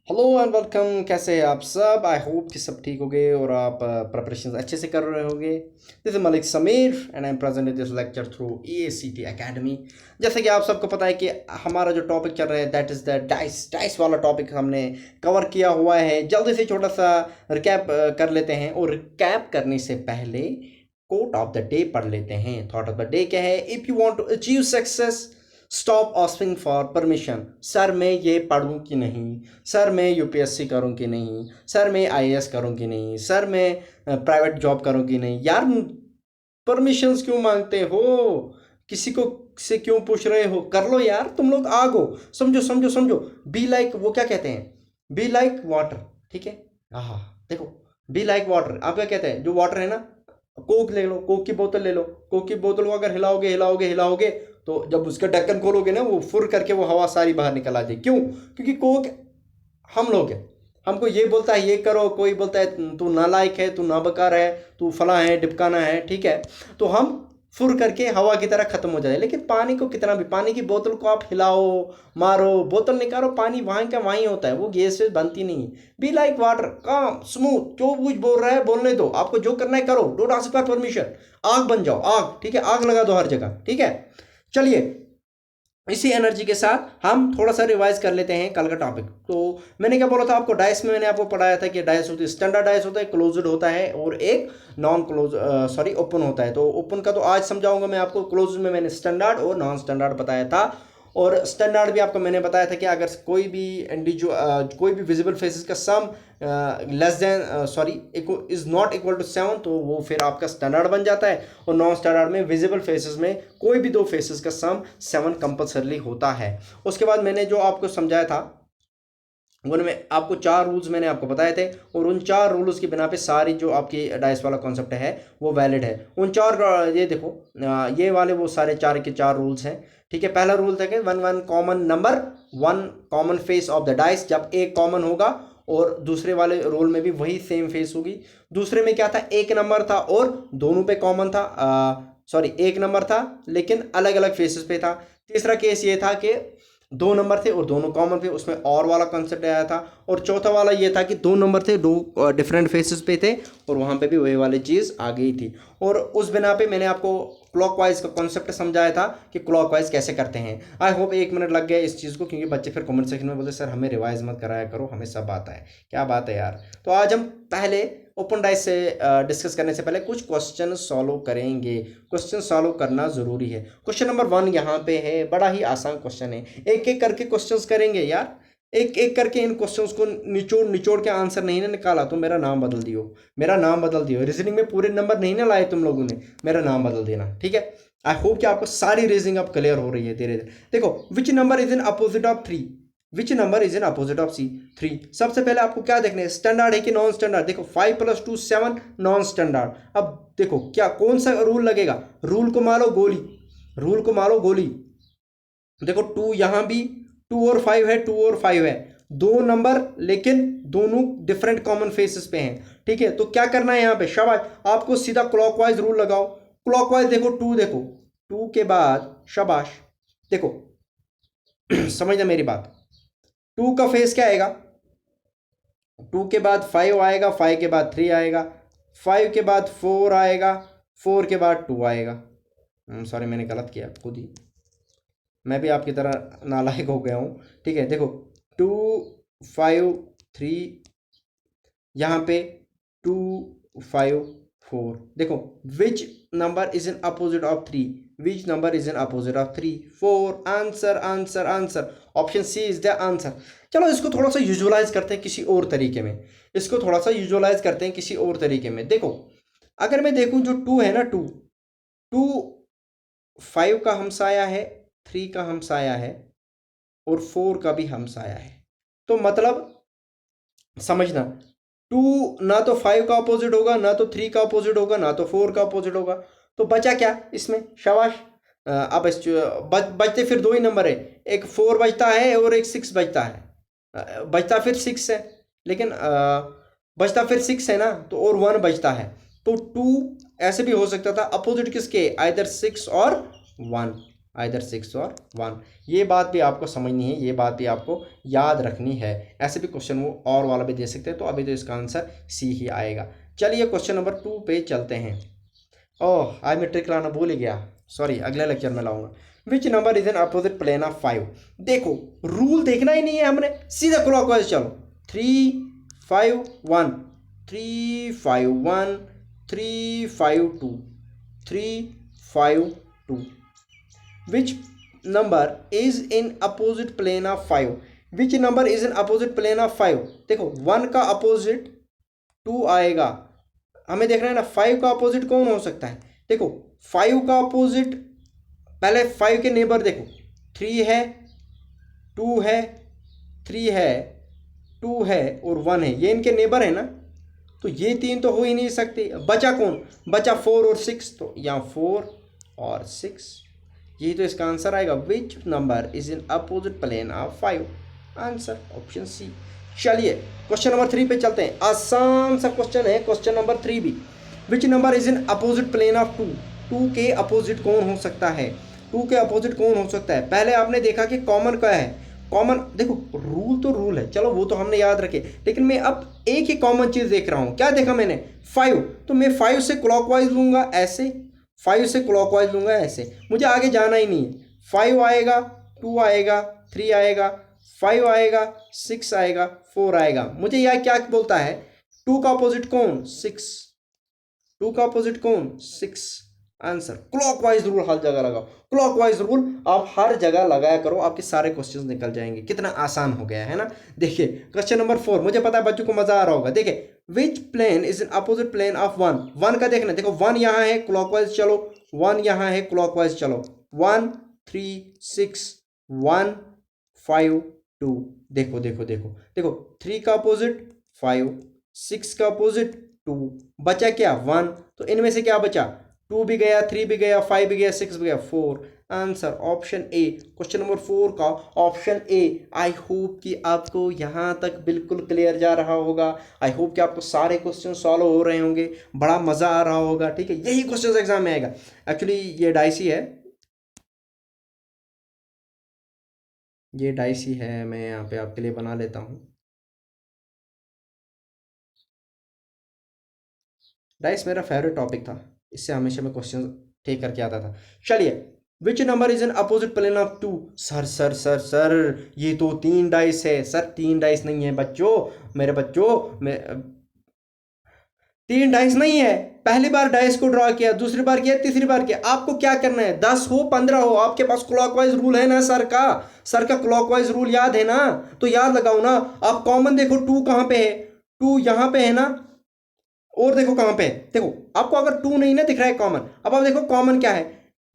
Hello and welcome. कैसे हैं आप सब? आई होप कि सब ठीक होंगे और आप प्रिपरेशन अच्छे से कर रहे होंगे। This is Malik Sameer and I am present in this lecture through EACT academy. जैसे कि आप सबको पता है कि हमारा जो टॉपिक चल रहा है that is the dice dice वाला टॉपिक हमने कवर किया हुआ है। जल्दी से छोटा सा रिकैप कर लेते हैं, और रिकैप करने से पहले कोट ऑफ द डे पढ़ लेते हैं। थॉट ऑफ द डे क्या है? If you want to achieve success stop asking for permission. Sir मैं ये पढ़ूं कि नहीं, सर मैं यूपीएससी करूं कि नहीं, सर मैं आईएएस करूं कि नहीं, सर मैं प्राइवेट जॉब करूं कि नहीं। यार परमिशंस क्यों मांगते हो? किसी को से क्यों पूछ रहे हो? कर लो यार, तुम लोग आगो। समझो समझो समझो। बी लाइक, वो क्या कहते हैं, बी लाइक वाटर। ठीक है। हाँ, देखो, बी लाइक वाटर। आप क्या कहते हैं? जो वाटर है ना, कोक ले लो, कोक की बोतल ले लो। कोक की बोतल को अगर हिलाओगे हिलाओगे हिलाओगे तो जब उसका ढक्कन खोलोगे ना, वो फुर करके वो हवा सारी बाहर निकल आती है। क्यों? क्योंकि कोक हम लोग हैं। हमको ये बोलता है ये करो, कोई बोलता है तू नालायक है, तू नाबकार है, तू फला है डिपकाना है। ठीक है। तो हम फुर करके हवा की तरह खत्म हो जाए। लेकिन पानी को कितना भी, पानी की बोतल को आप हिलाओ मारो, बोतल निकालो, पानी वहीं का वहीं होता है, वो गैस से बनती नहीं है। बी लाइक वाटर, काम स्मूथ। जो कुछ बोल रहा है बोलने दो, आपको जो करना है करो, डोंट आस्क फॉर परमिशन। आग बन जाओ, आग। ठीक है, आग लगा दो हर जगह। ठीक है। चलिए, इसी एनर्जी के साथ हम थोड़ा सा रिवाइज कर लेते हैं कल का टॉपिक। तो मैंने क्या बोला था आपको? डाइस में मैंने आपको पढ़ाया था कि डाइस होती है, स्टैंडर्ड डाइस होता है, क्लोज्ड होता है, और एक नॉन क्लोज सॉरी ओपन होता है। तो ओपन का तो आज समझाऊंगा मैं आपको। क्लोज में मैंने स्टैंडर्ड और नॉन स्टैंडर्ड बताया था। और स्टैंडर्ड भी आपको मैंने बताया था कि अगर कोई भी इंडिविजुअल, कोई भी विजिबल फेसेस का sum less than sorry is not equal to 7, तो वो फिर आपका स्टैंडर्ड बन जाता है। और नॉन स्टैंडर्ड में विजिबल फेसेस में कोई भी दो फेसेस का सम 7 कंपल्सरली होता है। उसके बाद मैंने जो आपको समझाया था, उनमें आपको 4 रूल्स मैंने आपको बताए थे, और उन 4 रूल्स की बिना पे सारी जो आपकी डाइस वाला कॉन्सेप्ट है वो वैलिड है। उन चार ये देखो, ये वाले वो सारे चार के चार रूल्स हैं। ठीक है। पहला रूल था कि one one common number, one common face of the dice. जब एक कॉमन होगा और दूसरे वाले रोल में भी वही सेम फेस होगी। दूसरे में क्या था? एक नंबर था और दोनों पे कॉमन था, सॉरी एक नंबर था लेकिन अलग अलग फेसेस पे था। तीसरा केस ये था कि 2 नंबर थे और दोनों कॉमन थे, उसमें और वाला कंसेप्ट आया था। और चौथा वाला ये था कि 2 नंबर थे, दो डिफरेंट फेसेस पे थे, और वहाँ पे भी वही वाली चीज़ आ गई थी। और उस बिना पे मैंने आपको क्लॉकवाइज का कॉन्सेप्ट समझाया था कि क्लॉकवाइज कैसे करते हैं। आई होप 1 मिनट लग गया इस चीज़ को, क्योंकि बच्चे फिर कमेंट सेक्शन में बोलते सर हमें रिवाइज मत कराया करो, हमें सब आता है। क्या बात है यार। तो आज हम पहले ओपन डाइस से डिस्कस करने से पहले कुछ क्वेश्चन सॉल्व करेंगे। क्वेश्चन सॉल्व करना ज़रूरी है। क्वेश्चन नंबर 1 यहाँ पे है, बड़ा ही आसान क्वेश्चन है। एक एक करके क्वेश्चंस करेंगे यार। एक एक करके इन क्वेश्चंस को निचोड़ निचोड़ के आंसर नहीं ना निकाला तो मेरा नाम बदल दियो। मेरा नाम बदल दियो। रीजनिंग में पूरे नंबर नहीं ना लाए तुम लोगों ने, मेरा नाम बदल देना। ठीक है। आई होप कि आपको सारी रीजनिंग अब क्लियर हो रही है धीरे धीरे। देखो, which number is in opposite of 3? Which number is in opposite of C? 3। सबसे पहले आपको क्या देखना है, स्टैंडर्ड है कि नॉन स्टैंडर्ड। देखो 5 + 2 7, नॉन स्टैंडर्ड। अब देखो क्या कौन सा रूल लगेगा। रूल को मारो गोली, रूल को मारो गोली। देखो 2 यहां भी, 2 और 5 है, 2 और 5 है, 2 नंबर लेकिन दोनों डिफरेंट कॉमन फेसेस पे हैं। ठीक है। तो क्या करना है यहाँ पे? शाबाश, आपको सीधा क्लॉकवाइज रूल लगाओ। क्लॉकवाइज देखो, 2 देखो, 2 के बाद शाबाश देखो समझना मेरी बात। 2 का फेस क्या आएगा? 2 के बाद 5 आएगा, 5 के बाद 3 आएगा, 5 के बाद 4 आएगा, 4 के बाद 2 आएगा। सॉरी मैंने गलत किया खुद ही, मैं भी आपकी तरह नालायक हो गया हूँ। ठीक है। देखो 2 5 3, यहाँ पे 2 5 4। देखो which number is in opposite of 3? Which number is in opposite of 3? 4। Answer answer answer, option C is the answer. चलो इसको थोड़ा सा यूजुअलाइज करते हैं किसी और तरीके में। इसको थोड़ा सा यूजुअलाइज करते हैं किसी और तरीके में। देखो अगर मैं देखूं जो 2 है ना, 2 2 5 का हमसाया है, 3 का हमसाया है, और 4 का भी हमसाया है। तो मतलब समझना, 2 ना तो 5 का अपोजिट होगा, ना तो 3 का अपोजिट होगा, ना तो 4 का अपोजिट होगा। तो बचा क्या इसमें? शाबाश। अब बचते फिर दो ही नंबर है, एक 4 बचता है और एक 6 बचता है। बचता फिर 6 है, लेकिन बचता फिर 6 है ना, तो और 1 बचता है। तो 2 ऐसे भी हो सकता था अपोजिट किसके, आइदर 6 और 1। आइदर 6 और 1। ये बात भी आपको समझनी है, ये बात भी आपको याद रखनी है। ऐसे भी क्वेश्चन वो और वाला भी दे सकते हैं, तो अभी तो इसका आंसर सी ही आएगा। चलिए क्वेश्चन नंबर 2 पे चलते हैं। ओह, आज मैं ट्रिक लाना भूल ही गया, सॉरी, अगले लेक्चर में लाऊंगा। Which number is an opposite plane of 5? देखो रूल देखना ही नहीं है हमने, सीधा क्लॉकवाइज चलो। 3 5 1, 3 5 1, 3 5 2, 3 5 2। Which number is in opposite plane of 5? Which number is in opposite plane of 5? देखो 1 का अपोजिट 2 आएगा, हमें देखना है ना 5 का अपोजिट कौन हो सकता है। देखो 5 का अपोजिट, पहले 5 के नेबर देखो, 3 है, 2 है, 3 है, 2 है और 1 है, ये इनके नेबर है ना, तो ये 3 तो हो ही नहीं सकते। बचा कौन, बचा 4 और 6, तो यहाँ 4 और 6, यही तो इसका आंसर आएगा। Which number is in opposite plane of 5? Answer option C. चलिए क्वेश्चन नंबर 3 पे चलते हैं। आसान सा क्वेश्चन है क्वेश्चन नंबर 3 भी। Which number is in opposite plane of 2? 2 के अपोजिट कौन हो सकता है? 2 के अपोजिट कौन हो सकता है? पहले आपने देखा कि कॉमन क्या है, कॉमन देखो रूल तो रूल है, चलो वो तो हमने याद रखे, लेकिन मैं अब एक ही कॉमन चीज देख रहा हूं। क्या देखा मैंने, 5, तो मैं 5 से क्लॉकवाइज लूंगा ऐसे, 5 से क्लॉकवाइज लूंगा ऐसे, मुझे आगे जाना ही नहीं है। 5 आएगा, 2 आएगा, 3 आएगा, 5 आएगा, 6 आएगा, 4 आएगा। मुझे यह क्या बोलता है, 2 का अपोजिट कौन, 6, 2 का अपोजिट कौन, 6। आंसर क्लॉकवाइज रूल हर जगह लगाओ, क्लॉकवाइज रूल आप हर जगह लगाया करो, आपके सारे क्वेश्चंस निकल जाएंगे। कितना आसान हो गया है ना। देखिए क्वेश्चन नंबर 4, मुझे पता है बच्चों को मजा आ रहा होगा। देखिए which plane is in opposite plane of 1? 1 का देखना, देखो 1 यहाँ है क्लॉकवाइज चलो, 1 यहाँ है क्लॉकवाइज चलो, 1 3 6 1 5 2। देखो देखो देखो देखो, 3 का अपोजिट 5, 6 का अपोजिट 2, बचा क्या 1, तो इनमें से क्या बचा, 2 भी गया, 3 भी गया, 5 भी गया, 6 भी गया, 4। Answer option A, question number 4 का ऑप्शन ए। आई होप कि आपको यहाँ तक बिल्कुल क्लियर जा रहा होगा। आई होप कि आपको सारे क्वेश्चन सॉल्व हो रहे होंगे, बड़ा मज़ा आ रहा होगा। ठीक है, यही क्वेश्चन एग्जाम में आएगा। एक्चुअली ये डाइसी है, ये डाइसी है, मैं यहाँ पे आपके लिए बना लेता हूँ। डाइस मेरा फेवरेट टॉपिक था, इससे हमेशा मैं क्वेश्चन ठीक करके आता था। चलिए which number is an opposite plane of 2? Sir sir sir sir, ये तो 3 डाइस है सर। 3 डाइस नहीं है बच्चों, मेरे बच्चों, मैं 3 डाइस नहीं है। पहली बार डाइस को ड्रॉ किया, दूसरी बार किया, तीसरी बार किया, आपको क्या करना है, 10 हो 15 हो, आपके पास क्लॉकवाइज रूल है ना सर का, सर का क्लॉकवाइज रूल याद है ना, तो याद लगाओ ना। आप कॉमन देखो, 2 कहाँ पे है, 2 यहाँ पे है ना, और देखो कहां पे है, देखो आपको अगर 2 नहीं ना दिख रहा है कॉमन, अब आप देखो कॉमन क्या है,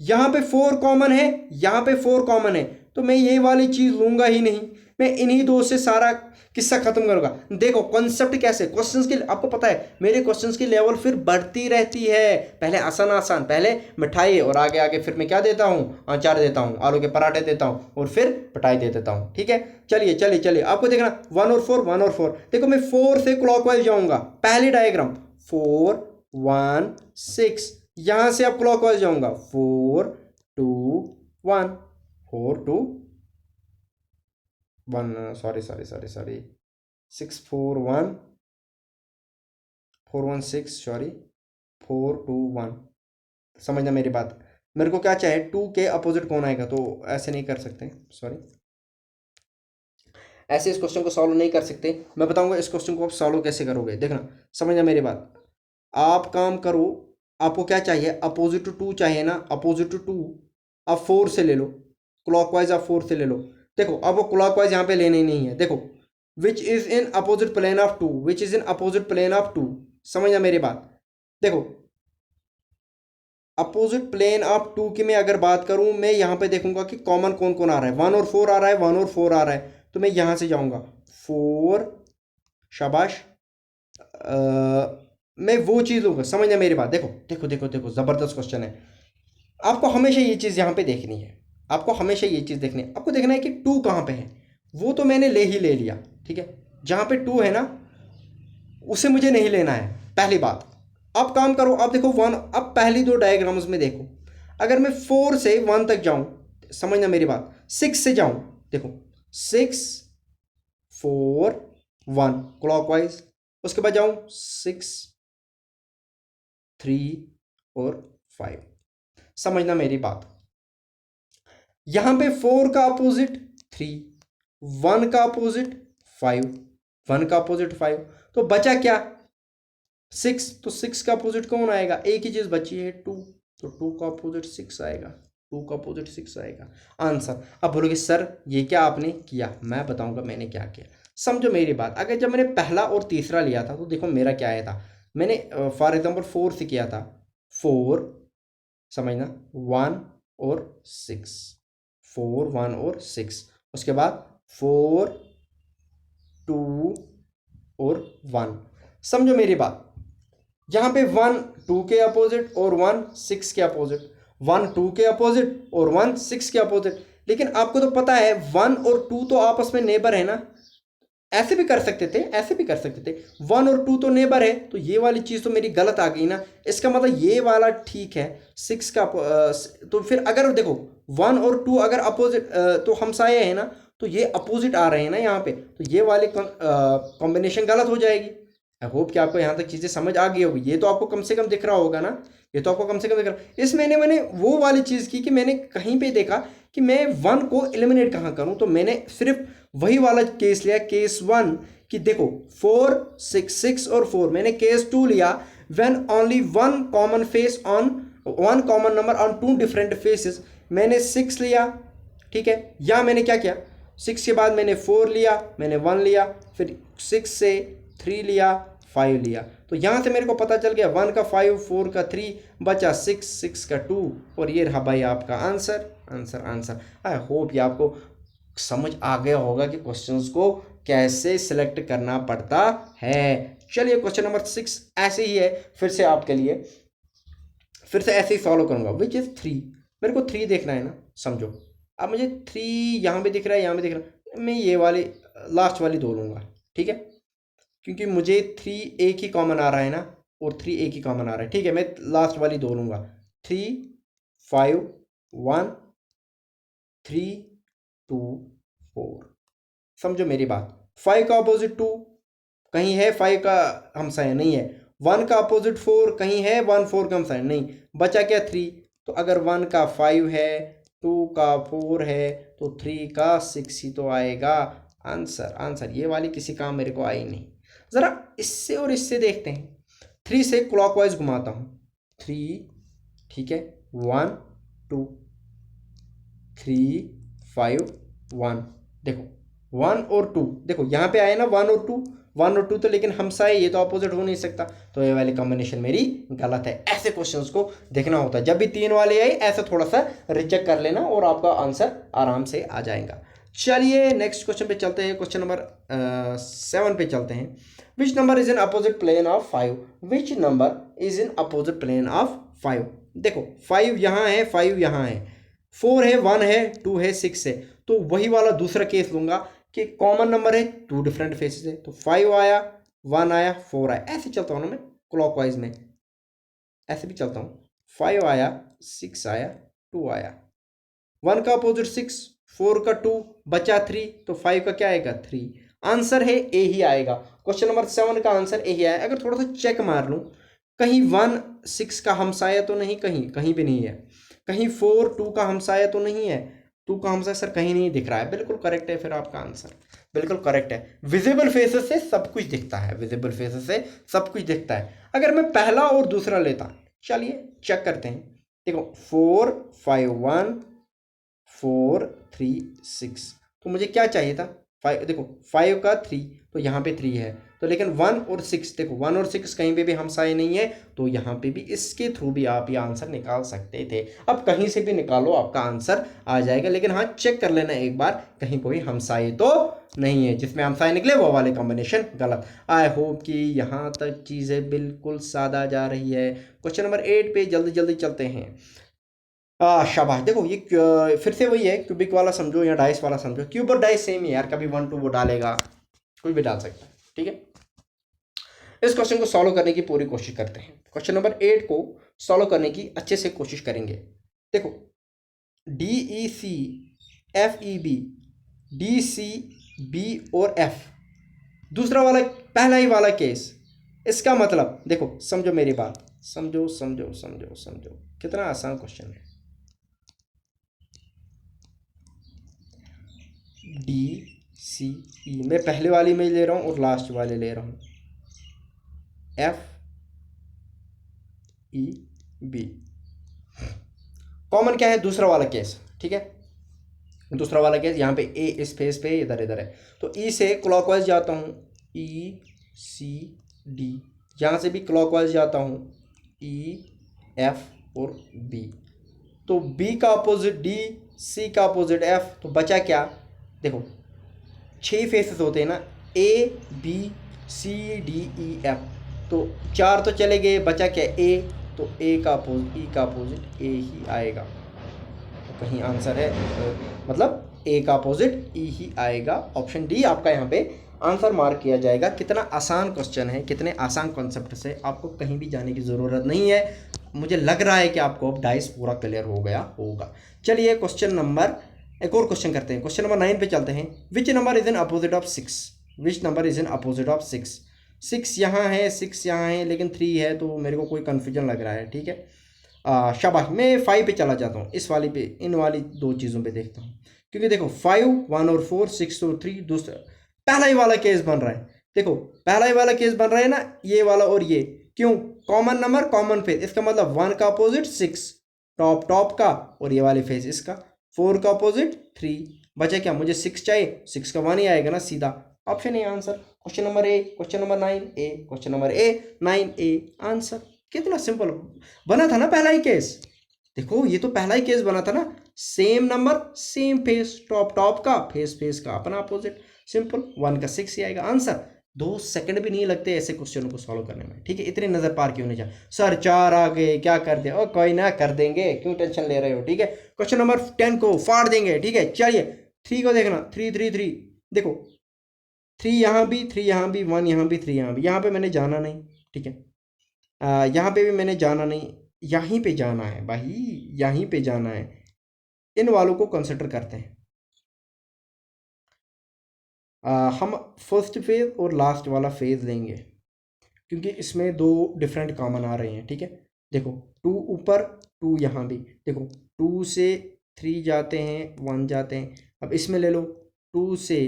यहां पे 4 कॉमन है, यहां पे 4 कॉमन है, तो मैं ये वाली चीज लूंगा ही नहीं, मैं इन्हीं दो से सारा किस्सा खत्म करूंगा। देखो कॉन्सेप्ट कैसे, क्वेश्चंस की आपको पता है मेरे क्वेश्चंस की लेवल फिर बढ़ती रहती है। पहले आसान आसान, पहले मिठाई, और आगे आगे फिर मैं क्या देता हूँ, अचार देता हूँ, आलू के पराठे देता हूँ, और फिर मिठाई दे देता हूँ। ठीक है, चलिए चलिए चलिए, आपको देखना 1 और 4, 1 और 4। देखो मैं 4 से क्लॉकवाइज जाऊंगा, पहली डायग्राम 4 1 6, यहां से अब क्लॉकवाइज जाऊंगा 4 2 1, 4 2 1, sorry sorry sorry sorry, 6 4 1 4 1 6, sorry 4 2 1। समझना मेरी बात, मेरे को क्या चाहे, 2 के अपोजिट कौन आएगा, तो ऐसे नहीं कर सकते, सॉरी, ऐसे इस क्वेश्चन को सॉल्व नहीं कर सकते। मैं बताऊंगा इस क्वेश्चन को आप सॉल्व कैसे करोगे, देखना, समझना मेरी बात। आप काम करो, आपको क्या चाहिए, अपोजिट टू 2 चाहिए ना, अपोजिट टू 2 आप 4 से ले लो, क्लॉकवाइज आप 4 से ले लो। देखो अब वो क्लॉकवाइज यहाँ पे लेने ही नहीं है। देखो which is in opposite plane of 2, which is in opposite plane of 2, समझना मेरी बात। देखो अपोजिट प्लेन ऑफ 2 की मैं अगर बात करूं, मैं यहाँ पे देखूंगा कि कॉमन कौन कौन आ रहा है, 1 और 4 आ रहा है, 1 और 4 आ रहा है, तो मैं यहाँ से जाऊंगा 4, शाबाश, मैं वो चीज़ लूंगा। समझना मेरी बात, देखो देखो देखो देखो, ज़बरदस्त क्वेश्चन है। आपको हमेशा ये चीज़ यहाँ पे देखनी है, आपको हमेशा ये चीज़ देखनी है, आपको देखना है कि 2 कहाँ पे है, वो तो मैंने ले ही ले लिया। ठीक है, जहाँ पे 2 है ना उसे मुझे नहीं लेना है, पहली बात। अब काम करो, अब देखो 1, अब पहली 2 डायग्राम्स में देखो, अगर मैं 4 से 1 तक जाऊँ, समझना मेरी बात, 6 से जाऊं, देखो 6 4 1 क्लॉकवाइज, उसके बाद जाऊं 6 3 और 5। समझना मेरी बात, यहां पे 4 का अपोजिट 3, 1 का अपोजिट 5, 1 का अपोजिट 5, तो बचा क्या 6, तो 6 का अपोजिट कौन आएगा, एक ही चीज बची है 2, तो 2 का अपोजिट 6 आएगा, 2 का अपोजिट 6 आएगा आंसर। अब बोलोगे सर ये क्या आपने किया, मैं बताऊंगा मैंने क्या किया। समझो मेरी बात, अगर जब मैंने पहला और तीसरा लिया था तो देखो मेरा क्या आया था, मैंने फॉर एग्जाम्पल 4 से किया था, 4 समझना 1 और 6, 4 1 और 6, उसके बाद 4 2 और 1। समझो मेरी बात, यहां पे 1 2 के अपोजिट और 1 6 के अपोजिट, 1 2 के अपोजिट और 1 6 के अपोजिट, लेकिन आपको तो पता है 1 और 2 तो आपस में नेबर है ना, ऐसे भी कर सकते थे, ऐसे भी कर सकते थे, 1 और 2 तो नेबर है, तो ये वाली चीज तो मेरी गलत आ गई ना, इसका मतलब ये वाला ठीक है 6 का तो फिर अगर देखो 1 और 2 अगर अपोजिट तो हमसाये है ना, तो ये अपोजिट आ रहे हैं ना यहाँ पे, तो ये वाली कॉम्बिनेशन गलत हो जाएगी। आई होप कि आपको यहाँ तक चीज़ें समझ आ गई होगी, ये तो आपको कम से कम दिख रहा होगा ना, ये तो आपको कम से कम दिख रहा। इसमें मैंने वो वाली चीज़ की कि मैंने कहीं पे देखा कि मैं 1 को एलिमिनेट कहाँ करूँ, तो मैंने सिर्फ वही वाला केस लिया, केस 1, कि देखो 4 6 6 और 4, मैंने केस 2 लिया when only one common face on one common number on 2 different phases, मैंने 6 लिया, ठीक है, या मैंने क्या किया 6 के बाद मैंने 4 लिया, मैंने 1 लिया, फिर 6 से 3 लिया, 5 लिया, तो यहां से मेरे को पता चल गया 1 का 5 4 का 3 बचा 6 6 का 2, और ये रहा भाई आपका answer answer answer. I hope ये आपको समझ आ गया होगा कि क्वेश्चंस को कैसे सिलेक्ट करना पड़ता है। चलिए क्वेश्चन नंबर 6 ऐसे ही है, फिर से आपके लिए फिर से ऐसे ही सॉल्व करूंगा, विच इज 3, मेरे को 3 देखना है ना, समझो अब मुझे 3 यहाँ पे दिख रहा है, यहाँ पे दिख रहा है, मैं ये वाली लास्ट वाली दो लूंगा, ठीक है, क्योंकि मुझे 3 एक ही कॉमन आ रहा है ना, और 3 एक ही कॉमन आ रहा है, ठीक है, मैं लास्ट वाली दो लूंगा, 3 5 1 3 2 4। समझो मेरी बात, 5 का अपोजिट 2 कहीं है, 5 का हमसाया नहीं है, 1 का अपोजिट 4 कहीं है, 1 4 का हमसाया नहीं, बचा क्या 3, तो अगर 1 का 5 है, 2 का 4 है, तो 3 का 6 ही तो आएगा आंसर आंसर। ये वाली किसी काम मेरे को आई नहीं। ज़रा इससे और इससे देखते हैं, 3 से क्लॉकवाइज घुमाता हूँ, 3 ठीक है, 1 2 3 5 1, देखो 1 और 2, देखो यहाँ पे आए ना 1 और 2, 1 और 2 तो लेकिन हमसा है, ये तो अपोजिट हो नहीं सकता, तो ये वाली कॉम्बिनेशन मेरी गलत है। ऐसे क्वेश्चंस को देखना होता है, जब भी 3 वाले आए ऐसे थोड़ा सा रिचेक कर लेना और आपका आंसर आराम से आ जाएगा। चलिए नेक्स्ट क्वेश्चन पे चलते हैं, क्वेश्चन नंबर 7 पे चलते हैं। Which number is in opposite plane of 5, which number is in opposite plane of 5। देखो 5 यहाँ है, 5 यहाँ है, 4 है, 1 है, 2 है, 6 है, तो वही वाला दूसरा केस लूंगा कि कॉमन नंबर है, 2 डिफरेंट फेसेस है, तो 5 आया, 1 आया, 4 आया, ऐसे चलता हूँ ना मैं क्लॉकवाइज में, ऐसे भी चलता हूँ, 5 आया, 6 आया, 2 आया, 1 का अपोजिट 6, 4 का 2, बचा 3, तो 5 का क्या आएगा 3, आंसर है ए ही आएगा। क्वेश्चन नंबर 7 का आंसर ए ही आया। अगर थोड़ा सा चेक मार लूँ, कहीं 1 6 का हमसाया तो नहीं, कहीं कहीं भी नहीं है, कहीं 4 2 का हमसाया तो नहीं है, 2 का हमसाया सर कहीं नहीं दिख रहा है, बिल्कुल करेक्ट है, फिर आपका आंसर बिल्कुल करेक्ट है। विजिबल फेसेस से सब कुछ दिखता है, विजिबल फेसेस से सब कुछ दिखता है। अगर मैं पहला और दूसरा लेता, चलिए चेक करते हैं, देखो 4 5 1 4 3 6, तो मुझे क्या चाहिए था 5, देखो 5 का 3, तो यहाँ पे 3 है, तो लेकिन 1 और 6, देखो 1 और 6 कहीं पे भी हमसाए नहीं है, तो यहाँ पे भी इसके थ्रू भी आप ये आंसर निकाल सकते थे। अब कहीं से भी निकालो आपका आंसर आ जाएगा, लेकिन हाँ चेक कर लेना एक बार कहीं कोई हमसाए तो नहीं है, जिसमें हमसाए निकले वो वाले कॉम्बिनेशन गलत। आई होप कि यहाँ तक चीज़ें बिल्कुल सादा जा रही है। क्वेश्चन नंबर 8 पे जल्दी जल्दी चलते हैं। शाबाश, देखो ये फिर से वही है, क्यूबिक वाला समझो या डाइस वाला समझो, क्यूब और डाइस सेम ही यार, कभी 1 2 वो डालेगा, कोई भी डाल सकता है, ठीक है। इस क्वेश्चन को सॉल्व करने की पूरी कोशिश करते हैं। क्वेश्चन नंबर 8 को सॉल्व करने की अच्छे से कोशिश करेंगे। देखो DEC, FEB, DCB और F। दूसरा वाला, पहला ही वाला केस, इसका मतलब देखो, समझो मेरी बात, समझो समझो समझो समझो, कितना आसान क्वेश्चन है। DCE मैं पहले वाली में ले रहा हूँ और लास्ट वाले ले रहा हूँ, FEB। कॉमन क्या है? दूसरा वाला केस, ठीक है। दूसरा वाला केस यहाँ पे ए इस फेस पे इधर इधर है, तो ई से क्लॉकवाइज जाता हूँ, ECD, यहाँ से भी क्लॉकवाइज जाता हूँ, EF और B। तो B का अपोजिट D, C का अपोजिट F, तो बचा क्या? देखो 6 फेसेस होते हैं ना, A B C D E F, तो 4 तो चले गए, बचा क्या? A, तो A का अपोजिट, E का अपोजिट A ही आएगा। तो कहीं आंसर है, मतलब A का अपोजिट E ही आएगा। ऑप्शन डी आपका यहाँ पे आंसर मार्क किया जाएगा। कितना आसान क्वेश्चन है, कितने आसान कॉन्सेप्ट से, आपको कहीं भी जाने की ज़रूरत नहीं है। मुझे लग रहा है कि आपको अब डाइस पूरा क्लियर हो गया होगा। चलिए क्वेश्चन नंबर, एक और क्वेश्चन करते हैं, क्वेश्चन नंबर 9 पे चलते हैं। Which number is in opposite of 6? Which number is in opposite of 6? 6 यहाँ है, 6 यहाँ है, लेकिन 3 है, तो मेरे को कोई कन्फ्यूजन लग रहा है, ठीक है। शाबाश, मैं 5 पे चला जाता हूँ, इस वाली पे, इन वाली दो चीज़ों पे देखता हूँ, क्योंकि देखो 5, 1 और 4, 6 और 3, दूसरा पहला ही वाला केस बन रहा है। देखो पहला ही वाला केस बन रहा है ना, ये वाला और ये, क्यों? कॉमन नंबर, कॉमन फेस, इसका मतलब 1 का अपोजिट 6 टॉप का, और ये वाले फेस इसका, 4 का अपोजिट 3, बचा क्या? मुझे 6 चाहिए, 6 का 1 ही आएगा ना सीधा। Option A answer. Question number A, question number 9 A, question number A 9 A answer. कितना सिंपल बना था ना पहला ही केस। देखो ये तो पहला ही केस बना था ना, same number same face, top का, फेस का अपना अपोजिट, सिंपल। 1 का 6 ही आएगा आंसर। 2 सेकंड भी नहीं लगते ऐसे क्वेश्चनों को सॉल्व करने में, ठीक है। इतने नजर पार क्यों नहीं जा सर, 4 आ गए, क्या कर दे? ओ कोई ना, कर देंगे, क्यों टेंशन ले रहे हो, ठीक है। क्वेश्चन नंबर 10 को फाड़ देंगे, ठीक है। चलिए 3 को देखना, 3 3 3, देखो 3 यहाँ भी, 3 यहाँ भी, 1 यहाँ भी, 3 यहाँ भी। यहाँ पे मैंने जाना नहीं, ठीक है। यहाँ पे भी मैंने जाना नहीं, यहीं पे जाना है भाई, यहीं पे जाना है। इन वालों को कंसिडर करते हैं। हम फर्स्ट फेज और लास्ट वाला फेज लेंगे, क्योंकि इसमें 2 डिफरेंट कॉमन आ रहे हैं, ठीक है। देखो 2 ऊपर, 2 यहाँ भी, देखो 2 से 3 जाते हैं, 1 जाते हैं। अब इसमें ले लो, 2 से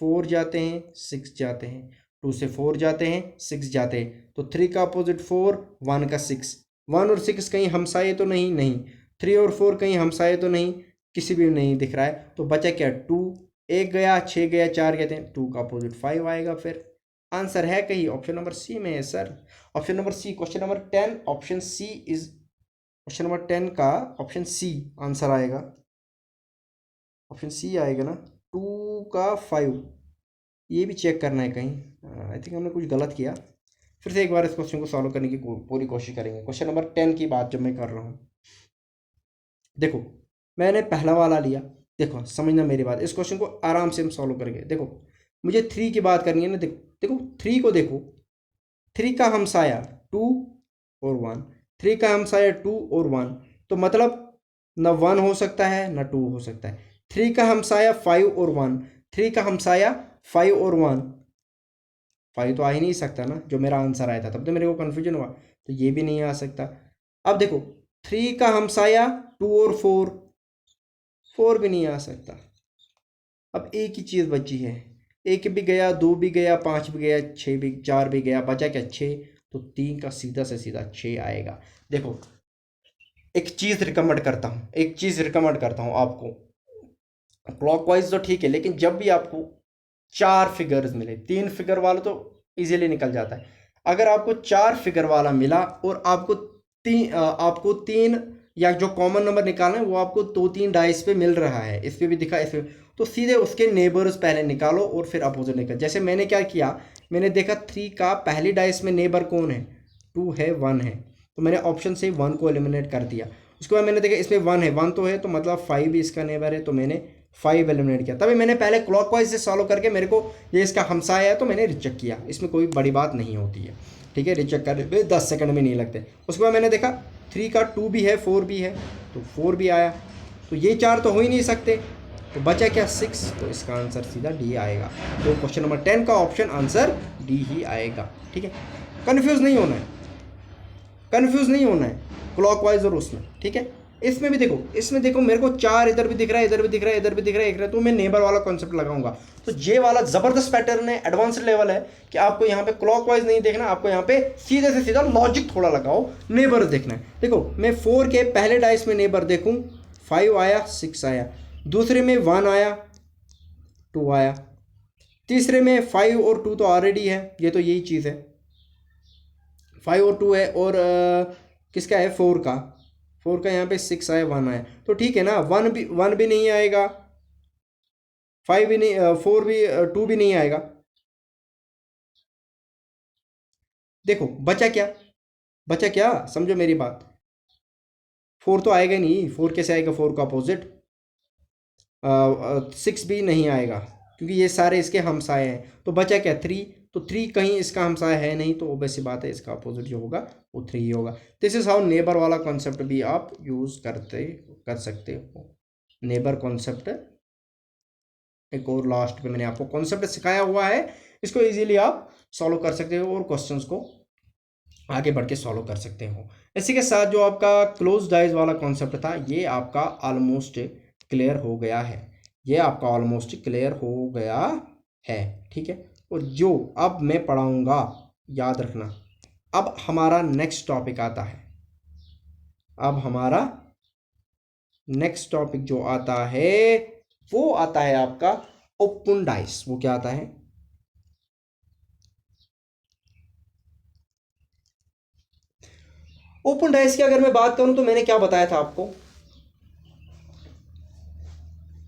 4 जाते हैं, 6 जाते हैं, 2 से 4 जाते हैं, 6 जाते हैं, तो 3 का अपोजिट 4, 1 का 6, 1 और 6 कहीं हमसाए तो नहीं, नहीं। 3 और 4 कहीं हमसाए तो नहीं, किसी भी नहीं दिख रहा है, तो बचा क्या? 2, 1 गया, 6 गया, 4 गए थे, 2 का अपोजिट 5 आएगा। फिर आंसर है कहीं ऑप्शन नंबर सी में है sir, option number C. Question number 10 option C is, question number 10 का ऑप्शन सी आंसर आएगा, ऑप्शन सी आएगा ना। 2 का 5, ये भी चेक करना है कहीं, आई थिंक हमने कुछ गलत किया। फिर से एक बार इस क्वेश्चन को सॉल्व करने की पूरी कोशिश करेंगे। क्वेश्चन नंबर 10 की बात जब मैं कर रहा हूँ, देखो मैंने पहला वाला लिया, देखो समझना मेरी बात, इस क्वेश्चन को आराम से हम सॉल्व करेंगे। देखो मुझे 3 की बात करनी है ना, देखो देखो 3 को देखो, 3 का हमसाया 2 और 1, 3 का हमसाया 2 और 1, तो मतलब न 1 हो सकता है न 2 हो सकता है। 3 का हमसाया 5 और 1, 3 का हमसाया 5 और 1, 5 तो आ ही नहीं सकता ना, जो मेरा आंसर आया था, तब तो मेरे को कन्फ्यूजन हुआ, तो ये भी नहीं आ सकता। अब देखो 3 का हमसाया 2 और 4, 4 भी नहीं आ सकता। अब एक ही चीज़ बची है, 1 भी गया, 2 भी गया, 5 भी गया, 6 भी, 4 भी गया, बचा क्या? 6, तो 3 का सीधा से सीधा 6 आएगा। देखो एक चीज़ रिकमेंड करता हूँ, एक चीज़ रिकमेंड करता हूँ आपको, क्लॉकवाइज तो ठीक है, लेकिन जब भी आपको 4 फिगर्स मिले, 3 फिगर वाला तो इजीली निकल जाता है, अगर आपको 4 फिगर वाला मिला और आपको 3 या जो कॉमन नंबर निकालना है वो आपको 2-3 डाइस पे मिल रहा है, इस पे भी दिखा, इस पे, तो सीधे उसके नेबर्स पहले निकालो और फिर अपोजिट निकाल। जैसे मैंने क्या किया, मैंने देखा 3 का पहली डाइस में नेबर कौन है? 2 है, 1 है, तो मैंने ऑप्शन से 1 को एलिमिनेट कर दिया। उसके बाद मैंने देखा इसमें 1 है, 1 तो है, तो मतलब 5 भी इसका नेबर है, तो मैंने 5 एलिमिनेट किया। तभी मैंने पहले क्लॉकवाइज से सॉल्व करके, मेरे को ये इसका हमसाया है तो मैंने रिजेक्ट किया, इसमें कोई बड़ी बात नहीं होती है, ठीक है। रिजेक्ट कर 10 सेकंड में नहीं लगते। उसके बाद मैंने देखा 3 का 2 भी है, 4 भी है, तो 4 भी आया, तो ये 4 तो हो ही नहीं सकते, तो बचा क्या 6, तो इसका आंसर सीधा डी आएगा। तो क्वेश्चन नंबर 10 का ऑप्शन आंसर डी ही आएगा। ठीक है, कंफ्यूज नहीं होना है, कंफ्यूज नहीं होना है क्लॉकवाइज और उसमें। ठीक है, इसमें भी देखो, इसमें देखो मेरे को 4 इधर भी दिख रहा है, इधर भी दिख रहा है, इधर भी दिख रहा है, एक रहा है, तो मैं नेबर वाला कॉन्सेप्ट लगाऊंगा। तो ये वाला जबरदस्त पैटर्न है, एडवांस लेवल है कि आपको यहाँ पे क्लॉकवाइज नहीं देखना, आपको यहाँ पे सीधे से सीधा लॉजिक थोड़ा लगाओ, नेबर देखना है। देखो मैं 4 के पहले डाइस में नेबर देखूं, 5 आया, 6 आया, दूसरे में 1 आया, 2 आया, तीसरे में 5 और 2 तो ऑलरेडी है, ये तो यही चीज़ है, 5 और 2 है, और किसका है 4 का यहाँ पे 6 आया, 1 आया, तो ठीक है ना, 1 भी नहीं आएगा, 5 भी नहीं, 4 भी, 2 भी नहीं आएगा। देखो बचा क्या, बचा क्या, समझो मेरी बात, 4 तो आएगा नहीं, 4 कैसे आएगा, 4 का अपोजिट 6 भी नहीं आएगा, क्योंकि ये सारे इसके हमसाए हैं। तो बचा क्या 3, तो 3 कहीं इसका हमसाया है नहीं, तो ऑब्वियस सी बात है इसका अपोजिट जो होगा वो 3 ही होगा। दिस इज हाउ नेबर वाला कॉन्सेप्ट भी आप यूज़ कर सकते हो। नेबर कॉन्सेप्ट एक और लास्ट पे मैंने आपको कॉन्सेप्ट सिखाया हुआ है, इसको इजीली आप सॉल्व कर सकते हो और क्वेश्चंस को आगे बढ़ के सॉल्व कर सकते हो। इसी के साथ जो आपका क्लोज डाइज वाला कॉन्सेप्ट था ये आपका ऑलमोस्ट क्लियर हो गया है, ये आपका ऑलमोस्ट क्लियर हो गया है। ठीक है, और जो अब मैं पढ़ाऊंगा याद रखना, अब हमारा नेक्स्ट टॉपिक आता है, अब हमारा नेक्स्ट टॉपिक जो आता है वो आता है आपका ओपन डाइस। वो क्या आता है, ओपन डाइस की अगर मैं बात करूं तो मैंने क्या बताया था आपको,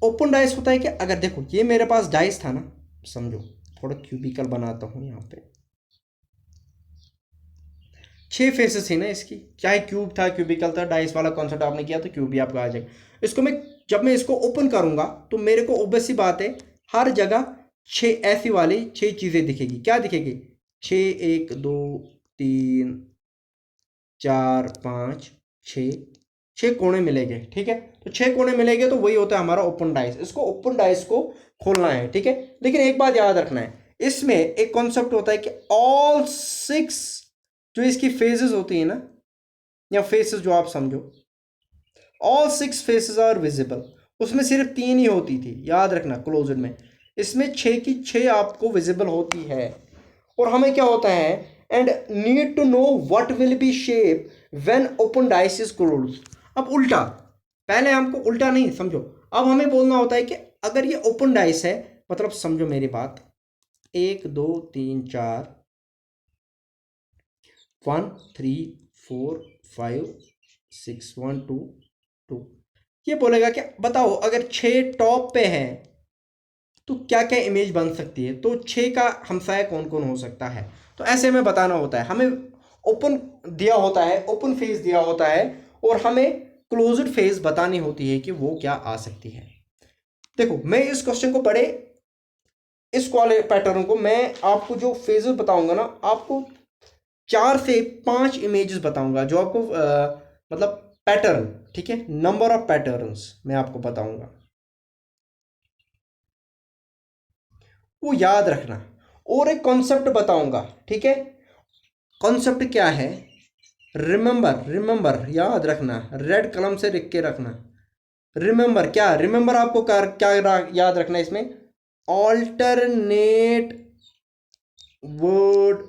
ओपन डाइस होता है कि अगर देखो ये मेरे पास डाइस था ना, समझो थोड़ा क्यूबिकल बनाता हूं यहाँ पे, 6 फेसेस थी ना इसकी, चाहे क्यूब था, क्यूबिकल था, डाइस वाला कॉन्सेप्ट आपने किया तो क्यूब भी आपका आ जाएगा। इसको मैं जब मैं इसको ओपन करूंगा तो मेरे को ऑब्वियस सी बात है हर जगह 6 ऐसी वाली 6 चीजें दिखेगी। क्या दिखेगी, 6, 1 2 3 4 5 6, 6 कोने मिलेंगे। ठीक है, तो 6 कोने मिलेंगे तो वही होता है हमारा ओपन डाइस, इसको ओपन डाइस को खोलना है। ठीक है, लेकिन एक बात याद रखना है, इसमें एक कॉन्सेप्ट होता है कि ऑल 6 जो इसकी फेजेस होती है ना, या फेसेस जो आप समझो, ऑल 6 फेसेस आर विजिबल। उसमें सिर्फ 3 ही होती थी, याद रखना क्लोज्ड में, इसमें 6 की 6 आपको विजिबल होती है। और हमें क्या होता है, and need to know what will be shape when open dice is closed. अब उल्टा, पहले हमको उल्टा नहीं समझो, अब हमें बोलना होता है कि अगर ये ओपन डाइस है, मतलब समझो मेरी बात, 1 2 3 4 1 3 4 5 6 1 2 2, ये बोलेगा कि बताओ अगर 6 टॉप पे है तो क्या क्या इमेज बन सकती है, तो 6 का हमसाया कौन कौन हो सकता है। तो ऐसे में बताना होता है, हमें ओपन दिया होता है, ओपन फेस दिया होता है, और हमें क्लोज्ड फेस बतानी होती है कि वो क्या आ सकती है। देखो मैं इस क्वेश्चन को पढ़े, इस वाले पैटर्न को मैं आपको जो फेजेस बताऊंगा ना, आपको 4 से 5 इमेजेस बताऊंगा जो आपको मतलब पैटर्न, ठीक है, नंबर ऑफ पैटर्न्स मैं आपको बताऊंगा, वो याद रखना। और एक कॉन्सेप्ट बताऊंगा, ठीक है, कॉन्सेप्ट क्या है, रिमेंबर, रिमेंबर याद रखना, रेड कलम से लिख के रखना। रिमेंबर क्या, रिमेंबर आपको क्या याद रखना है इसमें, alternate word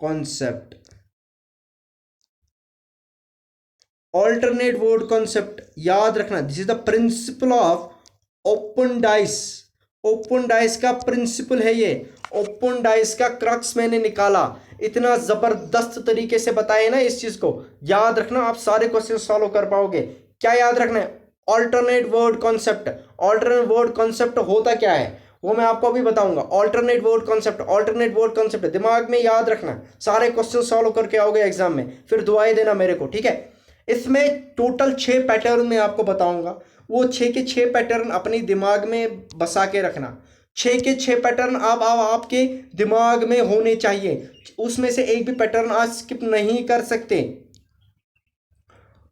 concept, alternate word concept याद रखना। This is the principle of open dice, open dice का प्रिंसिपल है ये, ओपन डाइस का क्रक्स मैंने निकाला, इतना जबरदस्त तरीके से बताया ना, इस चीज को याद रखना, आप सारे क्वेश्चन सॉल्व कर पाओगे। क्या याद रखना है, alternate word concept. Alternate word concept होता क्या है वो मैं आपको अभी बताऊंगा। Alternate word concept, alternate word concept दिमाग में याद रखना, सारे क्वेश्चन सॉल्व करके आओगे एग्जाम में, फिर दुआएं देना मेरे को, ठीक है। इसमें टोटल 6 पैटर्न मैं आपको बताऊंगा, वो 6 के 6 पैटर्न अपनी दिमाग में बसा के रखना। 6 के 6 पैटर्न अब आपके दिमाग में होने चाहिए, उसमें से एक भी पैटर्न आज स्किप नहीं कर सकते।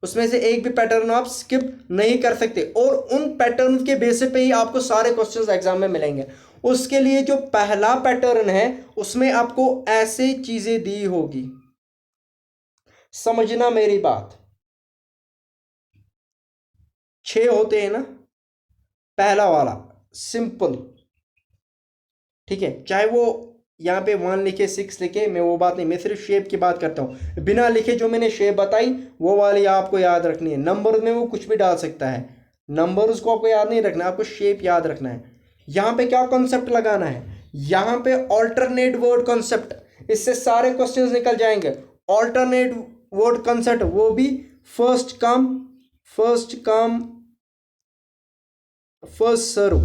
उसमें से एक भी पैटर्न आप स्किप नहीं कर सकते, और उन पैटर्न के बेसिस पे ही आपको सारे क्वेश्चंस एग्जाम में मिलेंगे। उसके लिए जो पहला पैटर्न है उसमें आपको ऐसे चीजें दी होगी, समझना मेरी बात। 6 होते हैं ना, पहला वाला सिंपल, ठीक है, चाहे वो यहाँ पे 1 लिखे 6 लिखे, मैं वो बात नहीं, मैं सिर्फ शेप की बात करता हूँ। बिना लिखे जो मैंने शेप बताई वो वाली आपको याद रखनी है। नंबर में वो कुछ भी डाल सकता है, नंबर उसको आपको याद नहीं रखना, आपको शेप याद रखना है। यहाँ पे क्या कॉन्सेप्ट लगाना है, यहाँ पे ऑल्टरनेट वर्ड कॉन्सेप्ट, इससे सारे क्वेश्चंस निकल जाएंगे। ऑल्टरनेट वर्ड कॉन्सेप्ट, वो भी फर्स्ट कम फर्स्ट सर्व,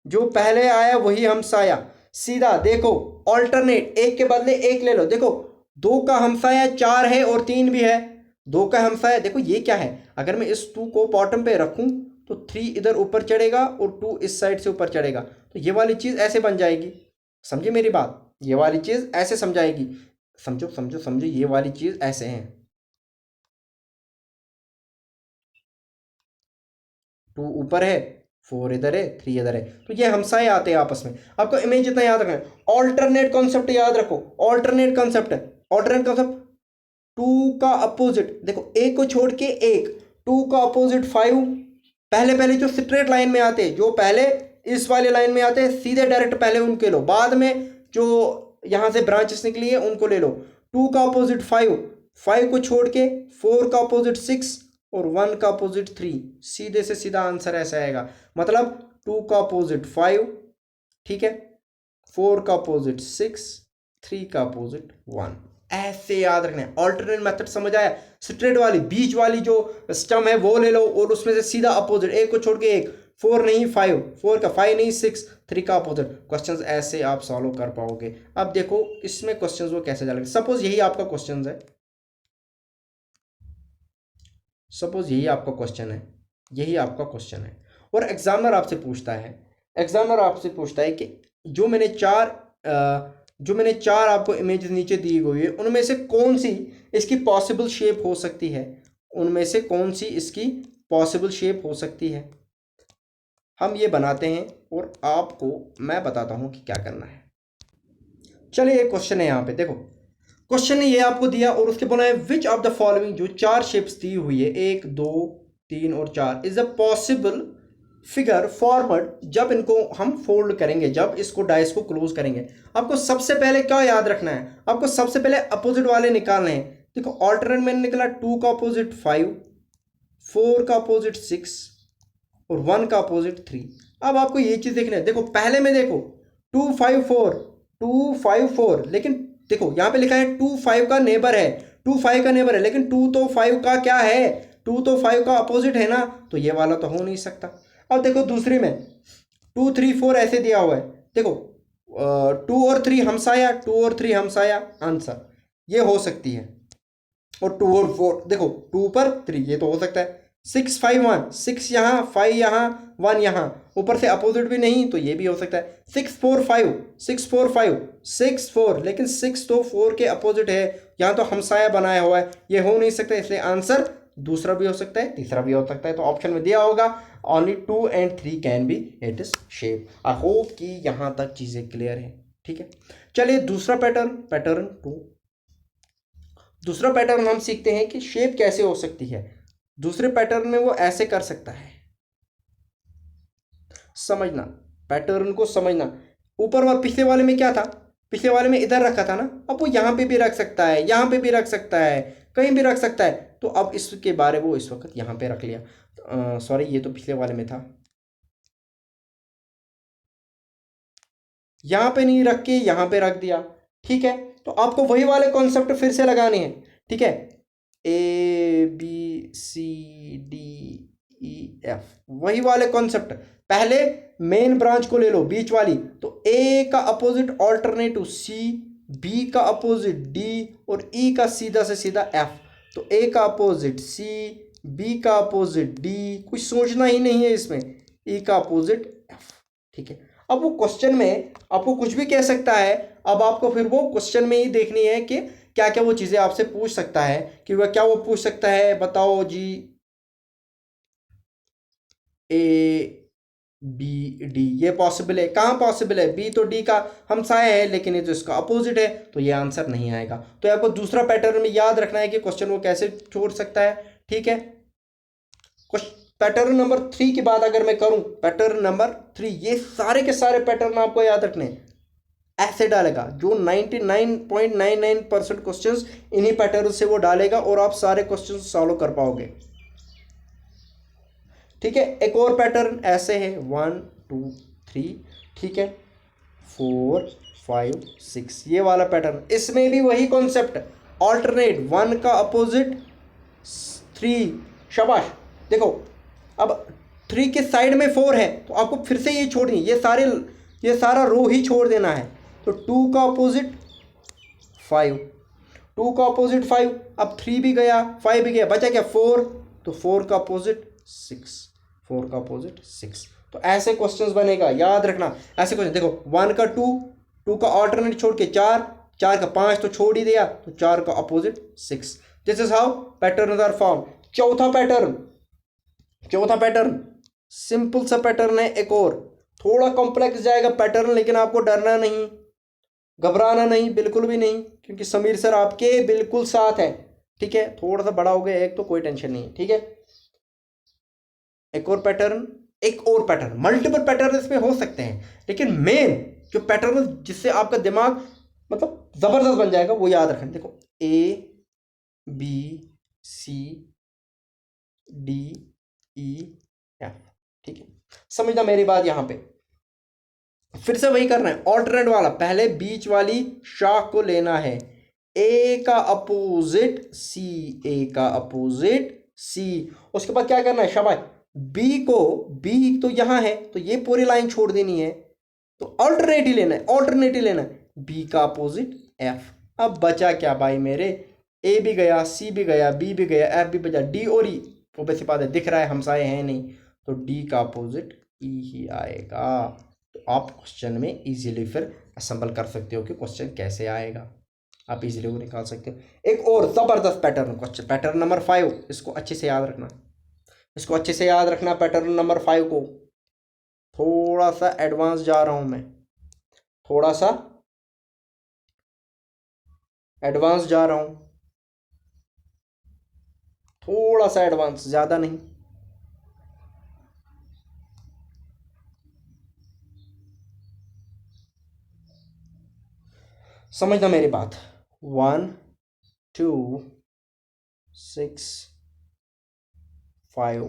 जो पहले आया वही हमसाया। सीधा देखो, ऑल्टरनेट, एक के बदले एक ले लो। देखो 2 का हमसाया 4 है और 3 भी है, 2 का हमसाया। देखो ये क्या है, अगर मैं इस 2 को बॉटम पे रखूं तो 3 इधर ऊपर चढ़ेगा और 2 इस साइड से ऊपर चढ़ेगा, तो ये वाली चीज ऐसे बन जाएगी। समझे मेरी बात, ये वाली चीज ऐसे समझाएगी। समझो समझो समझो, ये वाली चीज ऐसे है, 2 ऊपर है, 4 इधर है, 3 इधर है, तो ये हमसाए आते हैं आपस में। आपको इमेज इतना याद रखना है। ऑल्टरनेट कॉन्सेप्ट याद रखो, ऑल्टरनेट कॉन्सेप्ट, ऑल्टरनेट कॉन्सेप्ट, 2 का अपोजिट, देखो एक को छोड़ के एक, 2 का अपोजिट 5। पहले पहले जो स्ट्रेट लाइन में आते हैं, जो पहले इस वाले लाइन में आते हैं, सीधे डायरेक्ट पहले उनके लो, बाद में जो यहां से ब्रांचेस निकली है उनको ले लो। 2 का अपोजिट 5, 5 को छोड़ के 4 का अपोजिट 6 और 1 का अपोजिट 3, सीधे से सीधा आंसर ऐसा आएगा। मतलब 2 का अपोजिट 5, ठीक है, 4 का अपोजिट 6, 3 का अपोजिट 1, ऐसे याद रखना है। ऑल्टरनेट मेथड समझ आया, स्ट्रेट वाली बीच वाली जो स्टम है वो ले लो और उसमें से सीधा अपोजिट, एक को छोड़ के एक, 4 नहीं 5, 4 का 5 नहीं 6, 3 का अपोजिट। क्वेश्चंस ऐसे आप सॉल्व कर पाओगे। अब देखो इसमें क्वेश्चंस वो कैसे डालेंगे। सपोज यही आपका क्वेश्चन है, सपोज यही आपका क्वेश्चन है, यही आपका क्वेश्चन है, और एग्जामिनर आपसे पूछता है, एग्जामिनर आपसे पूछता है कि जो मैंने चार आपको इमेज नीचे दी हुई है उनमें से कौन सी इसकी पॉसिबल शेप हो सकती है, उनमें से कौन सी इसकी पॉसिबल शेप हो सकती है। हम ये बनाते हैं और आपको मैं बताता हूं कि क्या करना है। चलिए एक क्वेश्चन है यहाँ पे, देखो क्वेश्चन ने ये आपको दिया और उसके बोला है विच ऑफ द फॉलोइंग, जो 4 शेप्स दी हुई है 1 2 3 और 4, is a possible figure format जब इनको हम फोल्ड करेंगे, जब इसको डाइस को क्लोज करेंगे। आपको सबसे पहले क्या याद रखना है, आपको सबसे पहले अपोजिट वाले निकालने हैं। देखो ऑल्टरनेट में निकला 2 का अपोजिट 5, 4 का अपोजिट 6 और 1 का अपोजिट 3। अब आपको ये चीज देखना है, देखो पहले में देखो 2 5 4, 2 5 4, लेकिन देखो यहाँ पे लिखा है 2 5 का नेबर है, 2 5 का नेबर है, लेकिन 2 तो 5 का क्या है, 2 तो 5 का अपोजिट है ना, तो ये वाला तो हो नहीं सकता। अब देखो दूसरी में 2 3 4 ऐसे दिया हुआ है, देखो 2 और 3 हमसाया, 2 और 3 हमसाया, आंसर ये हो सकती है। और 2 और 4 देखो 2 पर 3, ये तो हो सकता है। 6 5 1, 6 यहाँ 5 यहाँ 1 यहाँ, ऊपर से अपोजिट भी नहीं तो ये भी हो सकता है। 6 4 5, 6 4 5 6 4, लेकिन 6 तो 4 के अपोजिट है, यहाँ तो हमसाया बनाया हुआ है, ये हो नहीं सकता, इसलिए आंसर दूसरा भी हो सकता है, तीसरा भी हो सकता है। तो ऑप्शन में दिया होगा only 2 and 3 can be it is shape. I hope कि यहाँ तक चीज़ें क्लियर है, ठीक है। चलिए दूसरा पैटर्न, पैटर्न 2, दूसरा पैटर्न हम सीखते हैं कि शेप कैसे हो सकती है। दूसरे पैटर्न में वो ऐसे कर सकता है, समझना, पैटर्न को समझना। ऊपर वाले पिछले वाले में क्या था, पिछले वाले में इधर रखा था ना, अब वो यहाँ पे भी रख सकता है, यहाँ पे भी रख सकता है, कहीं भी रख सकता है। तो अब इसके बारे वो इस वक्त यहाँ पे रख लिया, सॉरी ये तो पिछले वाले में था, यहाँ पे नहीं रख के यहाँ पे रख दिया, ठीक है। तो आपको वही वाले कॉन्सेप्ट फिर से लगाने हैं, ठीक है। A B C D E F, वही वाले कॉन्सेप्ट। पहले मेन ब्रांच को ले लो, बीच वाली, तो ए का अपोजिट ऑल्टरनेटिव सी, बी का अपोजिट डी और ई का सीधा से सीधा एफ। तो ए का अपोजिट सी, बी का अपोजिट डी, कुछ सोचना ही नहीं है इसमें, ई का अपोजिट एफ, ठीक है। अब वो क्वेश्चन में आपको कुछ भी कह सकता है, अब आपको फिर वो क्वेश्चन में ही देखनी है कि क्या क्या वो चीज़ें आपसे पूछ सकता है, कि वह क्या वो पूछ सकता है, बताओ जी। ए बी डी ये पॉसिबल है, कहाँ पॉसिबल है, बी तो डी का हमसाया है, लेकिन ये तो इसका अपोजिट है, तो ये आंसर नहीं आएगा। तो आपको दूसरा पैटर्न में याद रखना है कि क्वेश्चन वो कैसे छोड़ सकता है, ठीक है। पैटर्न नंबर 3 की बात अगर मैं करूं, पैटर्न नंबर 3, ये सारे के सारे पैटर्न आपको याद रखने हैं। ऐसे डालेगा जो 99.99% क्वेश्चंस इन्हीं पैटर्न से वो डालेगा और आप सारे क्वेश्चन सॉल्व कर पाओगे, ठीक है। एक और पैटर्न ऐसे है 1 2 3, ठीक है, 4 5 6, ये वाला पैटर्न, इसमें भी वही कॉन्सेप्ट, ऑल्टरनेट, 1 का अपोजिट 3, शाबाश। देखो अब 3 के साइड में 4 है, तो आपको फिर से ये छोड़नी, ये सारा रो ही छोड़ देना है। तो 2 का अपोजिट 5, 2 का अपोजिट 5, अब 3 भी गया 5 भी गया, बचा क्या 4, तो 4 का अपोजिट 6, 4 का अपोजिट 6। तो ऐसे क्वेश्चंस बनेगा, याद रखना ऐसे क्वेश्चन। देखो 1 का 2, 2 का ऑल्टरनेट छोड़ के 4, 4 का 5 तो छोड़ ही दिया, तो 4 का opposite 6। This is how pattern are form. चौथा पैटर्न सिंपल सा पैटर्न है, एक और थोड़ा कॉम्प्लेक्स जाएगा पैटर्न, लेकिन आपको डरना नहीं, घबराना नहीं, बिल्कुल भी नहीं, क्योंकि समीर सर आपके बिल्कुल साथ है, ठीक है। थोड़ा सा बड़ा हो गया एक तो कोई टेंशन नहीं है, ठीक है। एक और पैटर्न, मल्टीपल पैटर्न इसमें हो सकते हैं, लेकिन मेन जो पैटर्न जिससे आपका दिमाग मतलब जबरदस्त बन जाएगा वो याद रखें। देखो A B C D E F, ठीक है, समझना मेरी बात। यहां पे फिर से वही करना है, ऑल्टरनेट वाला, पहले बीच वाली शाख को लेना है, ए का अपोजिट सी, ए का अपोजिट सी। उसके बाद क्या करना है, शाबाश, बी तो यहां है, तो ये पूरी लाइन छोड़ देनी है, तो ऑल्टरनेट ही लेना है, बी का अपोजिट एफ। अब बचा क्या भाई मेरे, ए भी गया, सी भी गया, बी भी गया, एफ भी बचा, डी और ई वैसी बात है, दिख रहा है हमसाए हैं नहीं, तो डी का अपोजिट ई ही आएगा। तो आप क्वेश्चन में इजीली फिर असेंबल कर सकते हो कि क्वेश्चन कैसे आएगा, आप इजीली वो निकाल सकते हो। एक और ज़बरदस्त पैटर्न क्वेश्चन, पैटर्न नंबर 5, इसको अच्छे से याद रखना, पैटर्न नंबर 5 को। थोड़ा सा एडवांस जा रहा हूं मैं, थोड़ा सा एडवांस जा रहा हूं, थोड़ा सा एडवांस, ज़्यादा नहीं। समझना मेरी बात, 1 2 6 5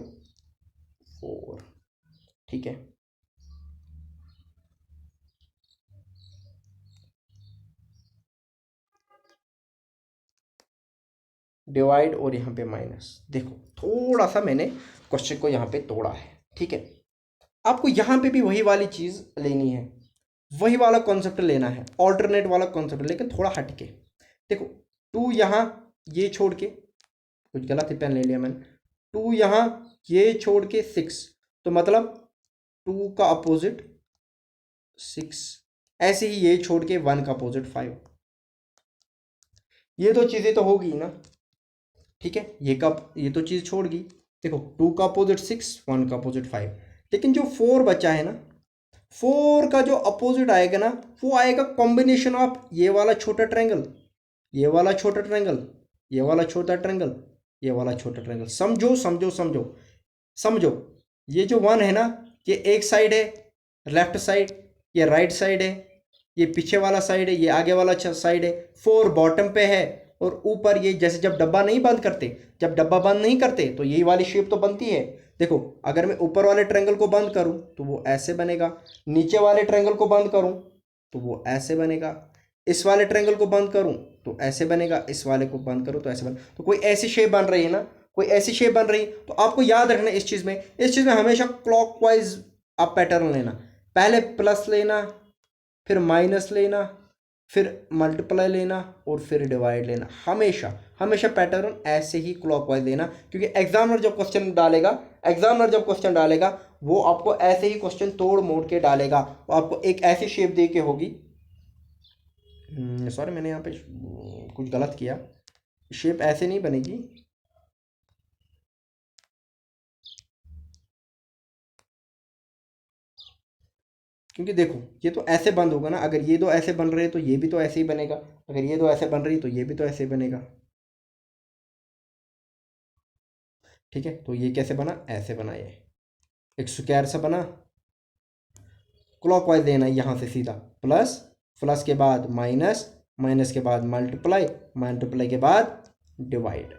4, ठीक है। डिवाइड और यहाँ पे माइनस, देखो थोड़ा सा मैंने क्वेश्चन को यहाँ पे तोड़ा है, ठीक है। आपको यहाँ पे भी वही वाली चीज़ लेनी है, वही वाला कॉन्सेप्ट लेना है, ऑल्टरनेट वाला कॉन्सेप्ट, लेकिन थोड़ा हट के। देखो 2 यहाँ, ये छोड़ के, कुछ गलत ही पेन ले लिया मैंने, 2 यहाँ, ये छोड़ के 6, तो मतलब 2 का अपोजिट 6, ऐसे ही ये छोड़ के 1 का अपोजिट 5, ये दो चीज़ें तो होगी ना, ठीक है। ये तो चीज़ छोड़ गई। देखो 2 का अपोजिट 6, 1 का अपोजिट 5, लेकिन जो 4 बचा है ना, 4 का जो अपोजिट आएगा ना, वो आएगा कॉम्बिनेशन ऑफ ये वाला छोटा ट्रायंगल, ये वाला छोटा ट्रायंगल, ये वाला छोटा ट्रायंगल, ये वाला छोटा ट्रायंगल। समझो समझो समझो समझो, ये जो 1 है ना, ये एक साइड है लेफ्ट साइड, ये राइट साइड है, ये पीछे वाला साइड है, ये आगे वाला साइड है, 4 बॉटम पे है, और ऊपर ये जैसे जब डब्बा नहीं बंद करते तो यही वाली शेप तो बनती है। देखो अगर मैं ऊपर वाले ट्रायंगल को बंद करूं तो वो ऐसे बनेगा, नीचे वाले ट्रायंगल को बंद करूं तो वो ऐसे बनेगा, इस वाले ट्रायंगल को बंद करूं तो ऐसे बनेगा, इस वाले को बंद करूं तो ऐसे बनेगा। तो कोई ऐसी शेप बन रही है ना, कोई ऐसी शेप बन रही, तो आपको याद रखना इस चीज़ में हमेशा क्लॉकवाइज आप पैटर्न लेना, पहले प्लस लेना, फिर माइनस लेना, फिर मल्टीप्लाई लेना, और फिर डिवाइड लेना। हमेशा पैटर्न ऐसे ही क्लॉकवाइज लेना, क्योंकि एग्जामिनर जब क्वेश्चन डालेगा वो आपको ऐसे ही क्वेश्चन तोड़ मोड़ के डालेगा, वो आपको एक ऐसी शेप दे के होगी। सॉरी मैंने यहाँ पे कुछ गलत किया, शेप ऐसे नहीं बनेगी। क्योंकि देखो ये तो ऐसे बंद होगा ना, अगर ये दो ऐसे बन रहे हैं तो ये भी तो ऐसे ही बनेगा, अगर ये दो ऐसे बन रही तो ये भी तो ऐसे ही बनेगा। ठीक है, तो ये कैसे बना, ऐसे बना, ये एक स्क्वायर सा बना। क्लॉकवाइज देना यहाँ से सीधा, प्लस, प्लस के बाद माइनस, माइनस के बाद मल्टीप्लाई, मल्टीप्लाई के बाद डिवाइड।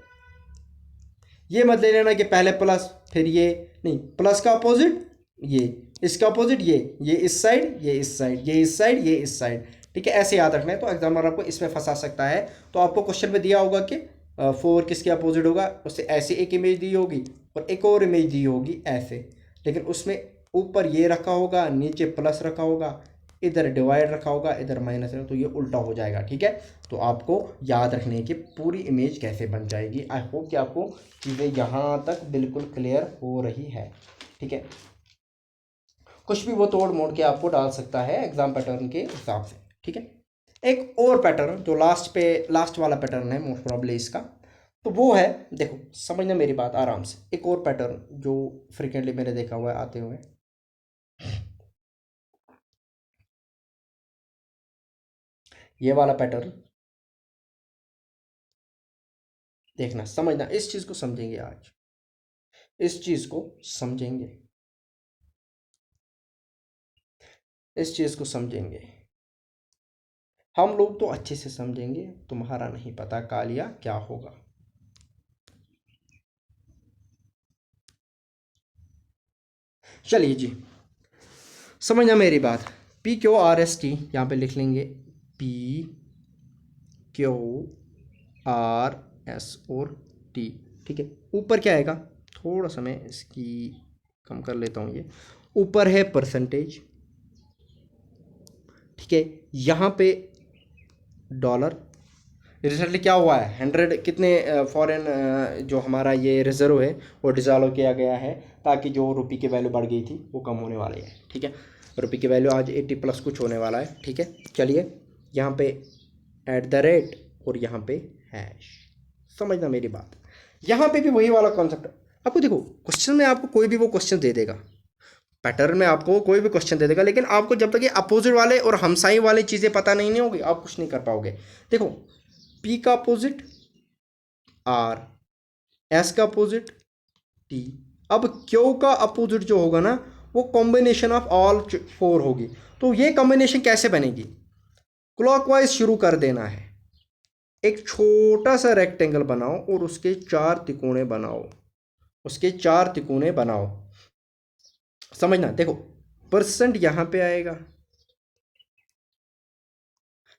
ये मत ले लेना कि पहले प्लस फिर ये, नहीं, प्लस का अपोजिट ये, इसका अपोजिट ये इस साइड, ये इस साइड, ये इस साइड, ये इस साइड। ठीक है, ऐसे याद रखना है। तो एग्जाम्पल आपको इसमें फंसा सकता है। तो आपको क्वेश्चन में दिया होगा कि 4 किसके अपोजिट होगा, उससे ऐसे एक इमेज दी होगी और एक और इमेज दी होगी ऐसे, लेकिन उसमें ऊपर ये रखा होगा, नीचे प्लस रखा होगा, इधर डिवाइड रखा होगा, इधर माइनस है, तो ये उल्टा हो जाएगा। ठीक है, तो आपको याद रखने की पूरी इमेज कैसे बन जाएगी। आई होप कि आपको चीज़ें यहाँ तक बिल्कुल क्लियर हो रही है। ठीक है, कुछ भी वो तोड़ मोड़ के आपको डाल सकता है एग्जाम पैटर्न के हिसाब से। ठीक है, एक और पैटर्न जो लास्ट वाला पैटर्न है मोस्ट प्रॉब्ली इसका, तो वो है, देखो समझना मेरी बात आराम से, एक और पैटर्न जो फ्रिक्वेंटली मैंने देखा हुआ है आते हुए, ये वाला पैटर्न देखना, समझना, इस चीज को समझेंगे आज, इस चीज को समझेंगे, इस चीज को समझेंगे हम लोग तो अच्छे से समझेंगे, तुम्हारा नहीं पता कालिया क्या होगा। चलिए जी, समझना मेरी बात। PQRST यहाँ पे लिख लेंगे, PQRS और T। ठीक है, ऊपर क्या आएगा, थोड़ा सा मैं इसकी कम कर लेता हूँ, ये ऊपर है परसेंटेज। ठीक है, यहाँ पे डॉलर, रिसेंटली क्या हुआ है, 100 कितने फॉरेन जो हमारा ये रिजर्व है वो डिजॉल्व किया गया है, ताकि जो रुपये की वैल्यू बढ़ गई थी वो कम होने वाली है। ठीक है, रुपये की वैल्यू आज 80 प्लस कुछ होने वाला है। ठीक है, चलिए यहाँ पे @ और यहाँ पे हैश, समझना मेरी बात। यहाँ पे भी वही वाला कॉन्सेप्ट है। आपको देखो क्वेश्चन में आपको कोई भी वो क्वेश्चन दे देगा, पैटर्न में आपको कोई भी क्वेश्चन दे देगा, लेकिन आपको जब तक ये अपोजिट वाले और हमसाई वाली चीज़ें पता नहीं होगी आप कुछ नहीं कर पाओगे। देखो P का अपोजिट R, S का अपोजिट T, अब Q का अपोजिट जो होगा ना वो कॉम्बिनेशन ऑफ ऑल 4 होगी। तो ये कॉम्बिनेशन कैसे बनेगी, क्लॉकवाइज शुरू कर देना है, एक छोटा सा रेक्टेंगल बनाओ और उसके 4 तिकोने बनाओ, उसके 4 तिकोने बनाओ। समझना, देखो परसेंट यहां पे आएगा।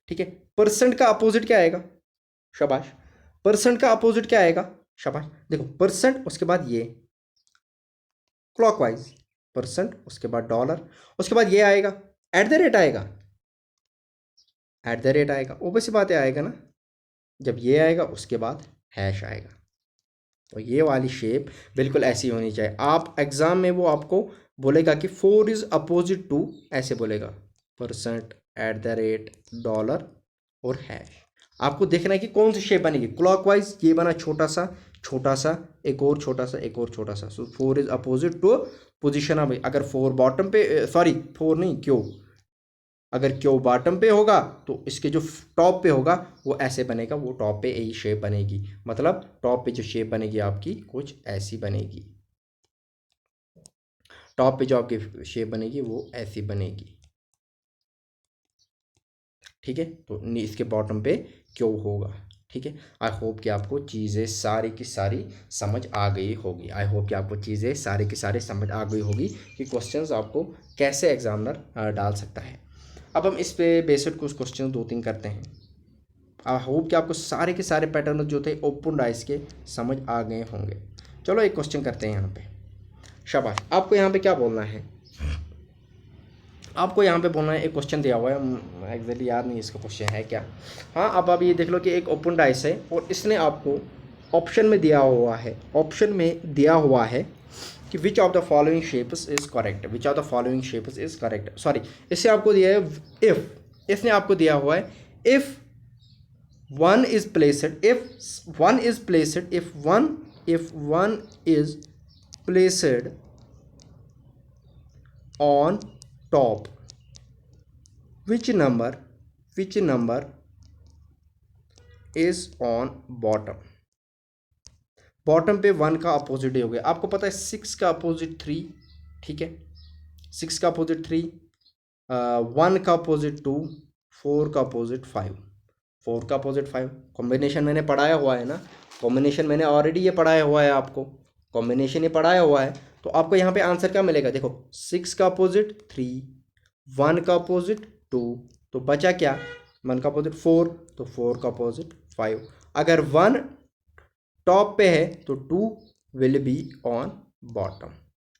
ठीक है, परसेंट का अपोजिट क्या आएगा, शाबाश, परसेंट का अपोजिट क्या आएगा, शाबाश, देखो परसेंट, उसके बाद ये क्लॉकवाइज परसेंट, उसके बाद डॉलर, उसके बाद ये आएगा @ आएगा, आएगा, ऊपर सी बातें आएगा ना। जब ये आएगा उसके बाद हैश आएगा। तो ये वाली शेप बिल्कुल ऐसी होनी चाहिए। आप एग्जाम में वो आपको बोलेगा कि 4 इज अपोजिट टू, ऐसे बोलेगा, परसेंट, @ डॉलर और हैश। आपको देखना है कि कौन सी शेप बनेगी, क्लॉकवाइज ये बना छोटा सा, छोटा सा, एक और छोटा सा, एक और छोटा सा। So 4 is opposite to position of, अगर 4 बॉटम पे, सॉरी 4 नहीं क्यू, अगर क्यू बॉटम पे होगा तो इसके जो टॉप पे होगा वो ऐसे बनेगा, वो टॉप पे यही शेप बनेगी, मतलब टॉप पे जो शेप बनेगी आपकी कुछ ऐसी बनेगी, टॉप पे जो आपकी शेप बनेगी वो ऐसी बनेगी। ठीक है, तो इसके बॉटम पे क्यू होगा। ठीक है, आई होप कि आपको चीज़ें सारी की सारी समझ आ गई होगी, आई होप कि आपको चीज़ें सारी की सारी समझ आ गई होगी कि क्वेश्चंस आपको कैसे एग्जामिनर डाल सकता है। अब हम इस पे बेस्ड कुछ क्वेश्चन 2-3 करते हैं। आई होप कि आपको सारे के सारे पैटर्न जो थे ओपन डाइस के समझ आ गए होंगे। चलो एक क्वेश्चन करते हैं यहाँ पे, शाबाश। आपको यहाँ पे क्या बोलना है, आपको यहाँ पे बोलना है, एक क्वेश्चन दिया हुआ है, एग्जैक्टली याद नहीं इसका क्वेश्चन है क्या। हाँ, अब आप ये देख लो कि एक ओपन डाइस है और इसने आपको ऑप्शन में दिया हुआ है, ऑप्शन में दिया हुआ है कि which of the following shapes is correct, which of the following shapes is correct, sorry इससे आपको दिया है इफ़, इसने आपको दिया हुआ है if one is placed if one is placed if one is placed on top, which number is on bottom. Bottom पे 1 का अपोजिट ही हो गया, आपको पता है 6 का अपोजिट 3, ठीक है, 6 का अपोजिट 3, 1 का अपोजिट 2, 4 का अपोजिट 5, 4 का अपोजिट 5। कॉम्बिनेशन मैंने पढ़ाया हुआ है ना, कॉम्बिनेशन मैंने ऑलरेडी ये पढ़ाया हुआ है, आपको कॉम्बिनेशन ये पढ़ाया हुआ है। तो आपको यहाँ पे आंसर क्या मिलेगा, देखो 6 का अपोजिट 3, 1 का अपोजिट 2, तो बचा क्या, 1 का अपोजिट 4, तो 4 का अपोजिट 5। अगर 1 टॉप पे है तो 2 will be on bottom,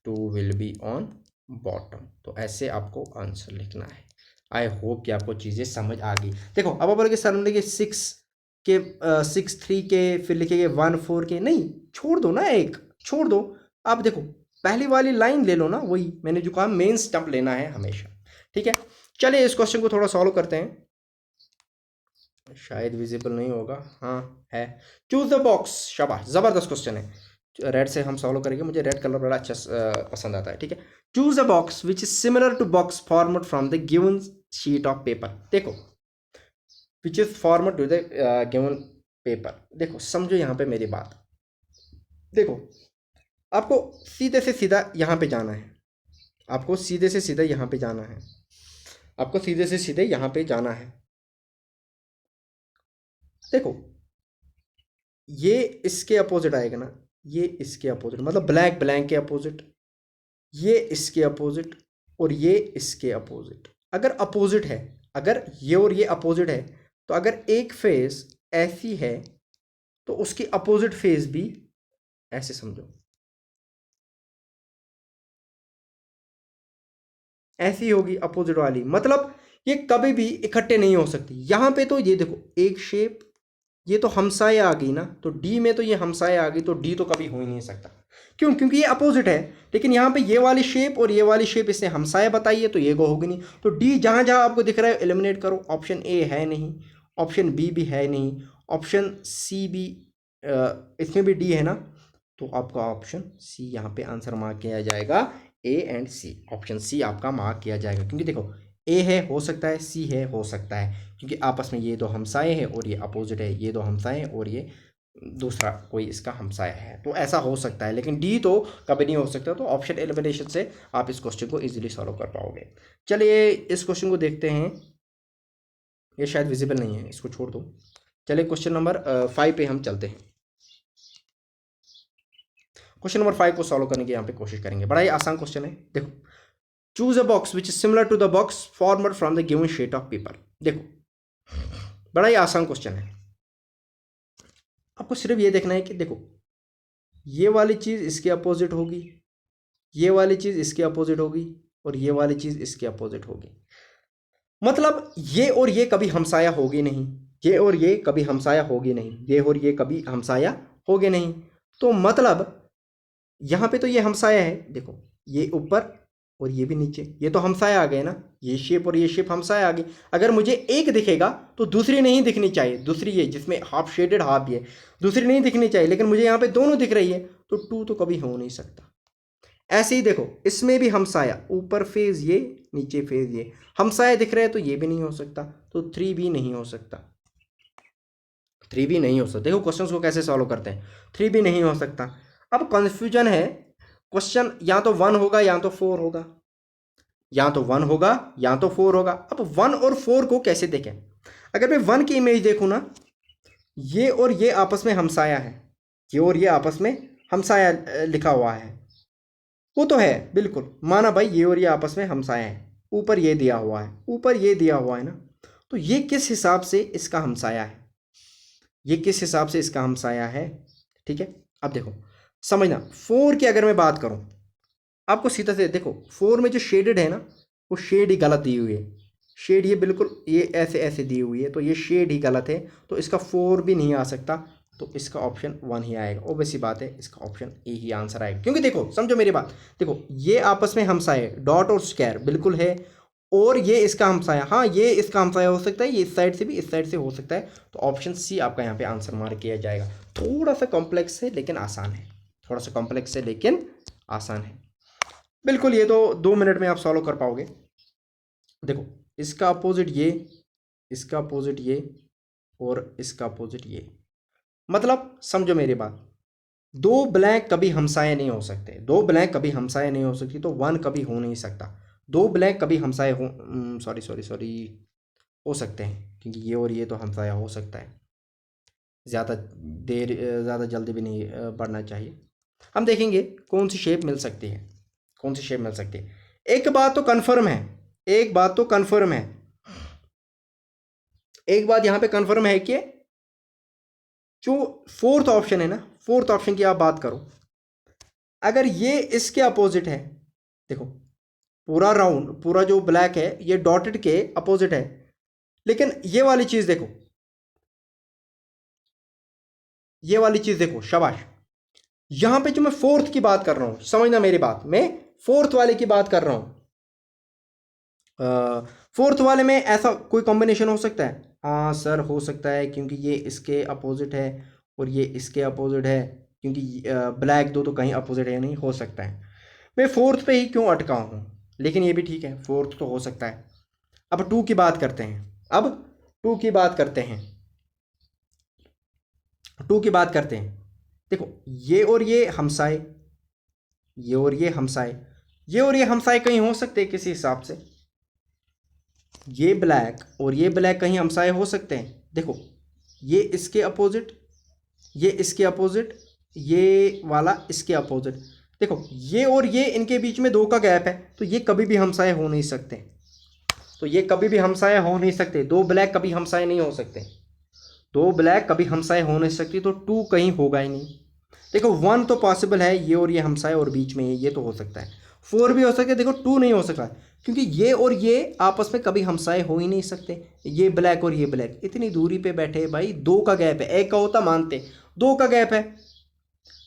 2 will be on bottom. तो ऐसे आपको आंसर लिखना है। आई होप कि आपको चीज़ें समझ आ गई। देखो अब आप बोलोगे सर हमने लिखे 6 के 6 3 के फिर लिखेंगे 1 4 के, नहीं छोड़ दो ना, एक छोड़ दो। आप देखो पहली वाली लाइन ले लो ना, वही मैंने जो कहा मेन स्टंप लेना है हमेशा, ठीक है। चलिए इस क्वेश्चन को थोड़ा सॉल्व करते हैं, शायद विजिबल नहीं होगा, हाँ है। चूज द बॉक्स, शाबाश, ज़बरदस्त क्वेश्चन है। रेड से हम सॉल्व करेंगे, मुझे रेड कलर बड़ा अच्छा पसंद आता है, ठीक है। Choose the box which is similar to box format from the given sheet of paper. देखो which is format to the given paper. देखो समझो यहाँ पे मेरी बात, देखो आपको सीधे से सीधा यहाँ पे जाना है, आपको सीधे से सीधा यहाँ पे जाना है, आपको सीधे से सीधे यहाँ पे जाना है। देखो ये इसके अपोजिट आएगा ना, ये इसके अपोजिट, मतलब ब्लैक ब्लैक के अपोजिट, ये इसके अपोजिट और ये इसके अपोजिट। अगर अपोजिट है, अगर ये और ये अपोजिट है, तो अगर एक फेस ऐसी है तो उसकी अपोजिट फेस भी ऐसे समझो, ऐसी होगी अपोजिट वाली, मतलब ये कभी भी इकट्ठे नहीं हो सकती। यहाँ पे तो ये देखो एक शेप, ये तो हमसाया आ गई ना, तो डी में तो ये हमसाया आ गई, तो डी तो कभी हो ही नहीं सकता। क्यों, क्योंकि ये अपोजिट है। लेकिन यहाँ पे ये वाली शेप और ये वाली शेप इसने हमसाया बताई है, तो ये को होगी नहीं। तो डी जहाँ जहाँ आपको दिख रहा है एलिमिनेट करो। ऑप्शन ए है नहीं, ऑप्शन बी भी है नहीं, ऑप्शन सी भी इसमें भी डी है ना, तो आपका ऑप्शन सी यहाँ पे आंसर मार्क किया जाएगा। A and C, option C आपका मार्क किया जाएगा, क्योंकि देखो ए है हो सकता है, सी है हो सकता है, क्योंकि आपस में ये दो हमसाए हैं और ये अपोजिट है, ये दो हमसाए हैं और ये दूसरा कोई इसका हमसाया है, तो ऐसा हो सकता है। लेकिन डी तो कभी नहीं हो सकता। तो ऑप्शन एलिमिनेशन से आप इस क्वेश्चन को इजीली सॉल्व कर पाओगे। चलिए इस क्वेश्चन को देखते हैं, ये शायद विजिबल नहीं है, इसको छोड़ दो। चलिए क्वेश्चन नंबर 5 पे हम चलते हैं। क्वेश्चन नंबर 5 को सॉल्व करने की यहाँ पे कोशिश करेंगे। बड़ा ही आसान क्वेश्चन है। देखो choose a box which is similar to the box format from the given sheet of paper. देखो बड़ा ही आसान क्वेश्चन है, आपको सिर्फ ये देखना है कि देखो ये वाली चीज़ इसके अपोजिट होगी, ये वाली चीज़ इसके अपोजिट होगी और ये वाली चीज़ इसके अपोजिट होगी। मतलब ये और ये कभी हमसाया होगी नहीं, ये और ये कभी हमसाया होगी नहीं, ये और ये कभी हमसाया होगी नहीं। तो मतलब यहाँ पे तो ये हमसाया है, देखो ये ऊपर और ये भी नीचे, ये तो हमसाया आ गए ना, ये शेप और ये शेप हमसाया आ गई। अगर मुझे एक दिखेगा तो दूसरी नहीं दिखनी चाहिए, दूसरी ये जिसमें हाफ शेडेड हाफ ये दूसरी नहीं दिखनी चाहिए, लेकिन मुझे यहाँ पे दोनों दिख रही है, तो 2 तो कभी हो नहीं सकता। ऐसे ही देखो इसमें भी हमसाया, ऊपर फेज ये नीचे फेज ये हमसाया दिख रहा है, तो ये भी नहीं हो सकता, तो 3 भी नहीं हो सकता, 3 भी नहीं हो सकता। देखो क्वेश्चन को कैसे सॉल्व करते हैं, 3 भी नहीं हो सकता। अब कंफ्यूजन है, क्वेश्चन या तो 1 होगा या तो 4 होगा, या तो 1 होगा या तो 4 होगा। अब 1 और 4 को कैसे देखें, अगर मैं 1 की इमेज देखूँ ना, ये और ये आपस में हमसाया है, ये और ये आपस में हमसाया लिखा हुआ है, वो तो है बिल्कुल माना भाई, ये और ये आपस में हमसाया है, ऊपर ये दिया हुआ है, ऊपर ये दिया हुआ है ना, तो ये किस हिसाब से इसका हमसाया है, ये किस हिसाब से इसका हमसाया है, ठीक है। अब देखो समझना, 4 की अगर मैं बात करूं, आपको सीधा से देखो 4 में जो शेडेड है ना, वो शेड ही गलत दी हुई है, शेड ये बिल्कुल ये ऐसे ऐसे दी हुई है, तो ये शेड ही गलत है, तो इसका 4 भी नहीं आ सकता, तो इसका ऑप्शन 1 ही आएगा। ऑब्वियस सी बात है, इसका ऑप्शन ए ही आंसर आएगा, क्योंकि देखो समझो मेरी बात, देखो ये आपस में हमसाए डॉट और स्क्वायर बिल्कुल है, और ये इसका हमसाया, हाँ ये इसका हमसाया हो सकता है, ये इस साइड से भी इस साइड से हो सकता है। तो ऑप्शन सी आपका यहाँ पे आंसर मार्क किया जाएगा। थोड़ा सा कॉम्प्लेक्स है लेकिन आसान है, थोड़ा सा कॉम्प्लेक्स है लेकिन आसान है। बिल्कुल, ये तो 2 मिनट में आप सॉल्व कर पाओगे। देखो, इसका अपोजिट ये, इसका अपोजिट ये, और इसका अपोजिट ये। मतलब समझो मेरी बात, दो ब्लैंक कभी हमसाए नहीं हो सकते, दो ब्लैंक कभी हमसाए नहीं हो सकती, तो वन कभी हो नहीं सकता। दो ब्लैंक कभी हमसाए हो, सॉरी सॉरी सॉरी, हो सकते हैं, क्योंकि ये और ये तो हमसाया हो सकता है। ज़्यादा देर, ज़्यादा जल्दी भी नहीं बढ़ना चाहिए। हम देखेंगे कौन सी शेप मिल सकती है, कौन सी शेप मिल सकती है। एक बात तो कन्फर्म है, एक बात तो कन्फर्म है, एक बात यहाँ पे कन्फर्म है कि जो फोर्थ ऑप्शन है ना, फोर्थ ऑप्शन की आप बात करो, अगर ये इसके अपोजिट है, देखो पूरा राउंड, पूरा जो ब्लैक है ये डॉटेड के अपोजिट है, लेकिन ये वाली चीज देखो, ये वाली चीज देखो, शाबाश। यहां पे जो मैं फोर्थ की बात कर रहा हूं, समझना मेरी बात, मैं फोर्थ वाले की बात कर रहा हूं। फोर्थ वाले में ऐसा कोई कॉम्बिनेशन हो सकता है? हाँ सर हो सकता है, क्योंकि ये इसके अपोजिट है और ये इसके अपोजिट है, क्योंकि ब्लैक दो तो कहीं अपोजिट है नहीं, हो सकता है। मैं फोर्थ पे ही क्यों अटका हूँ, लेकिन ये भी ठीक है, फोर्थ तो हो सकता है। अब टू की बात करते हैं, अब टू की बात करते हैं, टू की बात करते हैं। देखो, ये और ये हमसाए, ये और ये हमसाए, ये और ये हमसाए कहीं हो सकते हैं किसी हिसाब से, ये ब्लैक और ये ब्लैक कहीं हमसाए हो सकते हैं। देखो, ये इसके अपोजिट, ये इसके अपोजिट, ये वाला इसके अपोजिट। देखो, ये और ये इनके बीच में दो का गैप है, तो ये कभी भी हमसाए हो नहीं सकते, तो ये कभी भी हमसाए हो नहीं सकते। दो ब्लैक कभी हमसाए नहीं हो सकते, दो ब्लैक कभी हमसाए हो नहीं सकती, तो टू कहीं होगा ही नहीं। देखो, वन तो पॉसिबल है, ये और ये हमसाए और बीच में ये तो हो सकता है। फोर भी हो सकता है, देखो टू नहीं हो सकता, क्योंकि ये और ये आपस में कभी हमसाए हो ही नहीं सकते। ये ब्लैक और ये ब्लैक इतनी दूरी पे बैठे भाई, दो का गैप है, एक का होता मानते, दो का गैप है,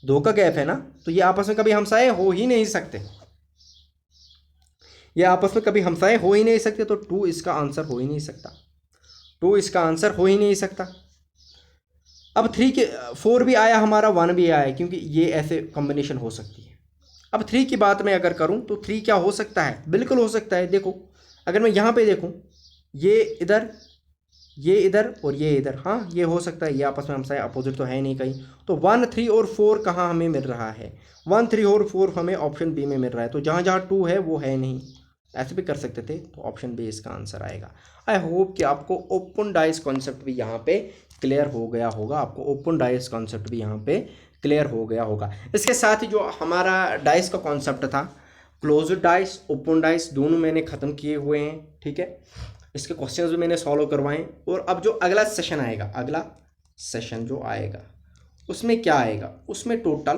दो का गैप है ना, तो ये आपस में कभी हमसाए हो ही नहीं सकते, ये आपस में कभी हमसाए हो ही नहीं सकते, तो टू इसका आंसर हो ही नहीं सकता, टू इसका आंसर हो ही नहीं सकता। अब थ्री के, फोर भी आया हमारा, वन भी आया, क्योंकि ये ऐसे कॉम्बिनेशन हो सकती है। अब थ्री की बात मैं अगर करूं तो थ्री क्या हो सकता है, बिल्कुल हो सकता है। देखो, अगर मैं यहाँ पे देखूं, ये इधर, ये इधर और ये इधर, हाँ ये हो सकता है, ये आपस में हमसे अपोजिट तो है नहीं कहीं। तो वन थ्री और फोर कहाँ हमें मिल रहा है, वन थ्री और फोर हमें ऑप्शन बी में मिल रहा है, तो जहाँ जहाँ टू है वो है नहीं, ऐसे भी कर सकते थे, तो ऑप्शन बी इसका आंसर आएगा। आई होप कि आपको ओपन डाइस कॉन्सेप्ट भी यहाँ पे क्लियर हो गया होगा, आपको ओपन डाइस कॉन्सेप्ट भी यहाँ पे क्लियर हो गया होगा। इसके साथ ही जो हमारा डाइस का कॉन्सेप्ट था, क्लोज डाइस, ओपन डाइस, दोनों मैंने ख़त्म किए हुए हैं, ठीक है। इसके क्वेश्चंस भी मैंने सॉल्व करवाए, और अब जो अगला सेशन आएगा, अगला सेशन जो आएगा उसमें क्या आएगा, उसमें टोटल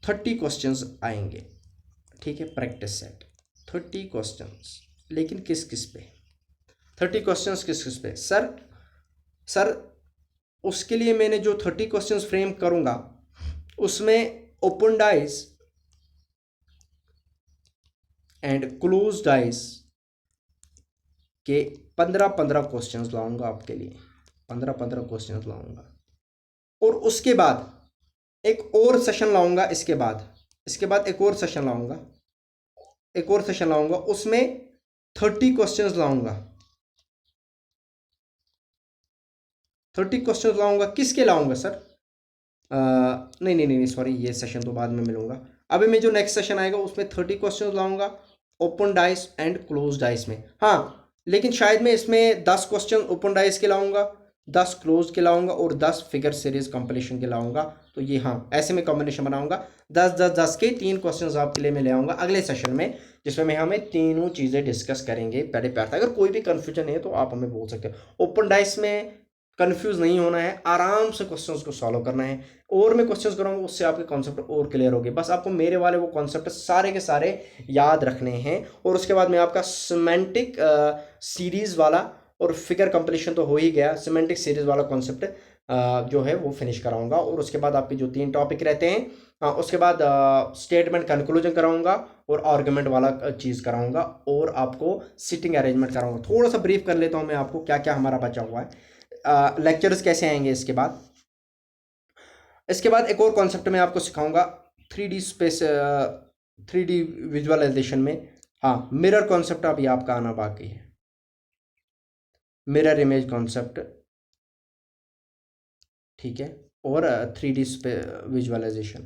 30 क्वेश्चंस आएंगे, ठीक है, प्रैक्टिस सेट 30 क्वेश्चंस। लेकिन किस किस पे 30 क्वेश्चंस, किस किस पे सर उसके लिए मैंने जो 30 क्वेश्चंस फ्रेम करूंगा उसमें open dice and close dice के 15-15 क्वेश्चंस लाऊंगा आपके लिए, 15-15 क्वेश्चंस लाऊंगा, और उसके बाद एक और सेशन लाऊंगा, इसके बाद एक और सेशन लाऊंगा, एक और सेशन लाऊंगा, उसमें 30 क्वेश्चंस लाऊंगा, 30 क्वेश्चंस लाऊंगा। किसके लाऊंगा सर? नहीं नहीं नहीं सॉरी, ये सेशन तो बाद में मिलूंगा। अभी मैं जो नेक्स्ट सेशन आएगा उसमें 30 क्वेश्चंस लाऊंगा, open dice and close dice में। हाँ, लेकिन शायद मैं इसमें 10 क्वेश्चन ओपन डाइस के लाऊंगा, 10 क्लोज के लाऊंगा और 10 फिगर सीरीज कंप्लीशन के लाऊंगा। तो ये हाँ, ऐसे में कॉम्बिनेशन बनाऊंगा, 10-10-10 के 3 क्वेश्चंस आपके लिए मैं ले आऊँगा अगले सेशन में, जिसमें हमें तीनों चीज़ें डिस्कस करेंगे पहले प्यार था। अगर कोई भी कन्फ्यूजन है तो आप हमें बोल सकते हो। ओपन डाइस में कंफ्यूज नहीं होना है, आराम से क्वेश्चंस को सॉल्व करना है, और मैं क्वेश्चंस कराऊंगा उससे आपके कॉन्सेप्ट और क्लियर होंगे। बस आपको मेरे वाले वो कॉन्सेप्ट सारे के सारे याद रखने हैं, और उसके बाद मैं आपका सिमेंटिक सीरीज वाला और फिगर कंप्लीशन तो हो ही गया, सिमेंटिक सीरीज वाला कॉन्सेप्ट जो है वो फिनिश कराऊंगा। और उसके बाद आपके जो 3 टॉपिक रहते हैं, उसके बाद स्टेटमेंट कंक्लूजन कराऊंगा और आर्गुमेंट वाला चीज़ कराऊंगा और आपको सिटिंग अरेंजमेंट कराऊंगा। थोड़ा सा ब्रीफ कर लेता हूँ मैं आपको क्या क्या हमारा बचा हुआ है। लेक्चर्स कैसे आएंगे इसके बाद एक और कॉन्सेप्ट मैं आपको सिखाऊंगा 3D स्पेस, 3D विजुअलाइजेशन में। हाँ, मिरर कॉन्सेप्ट अभी आपका आना बाकी है, मिरर इमेज कॉन्सेप्ट, ठीक है। और 3D विजुअलाइजेशन,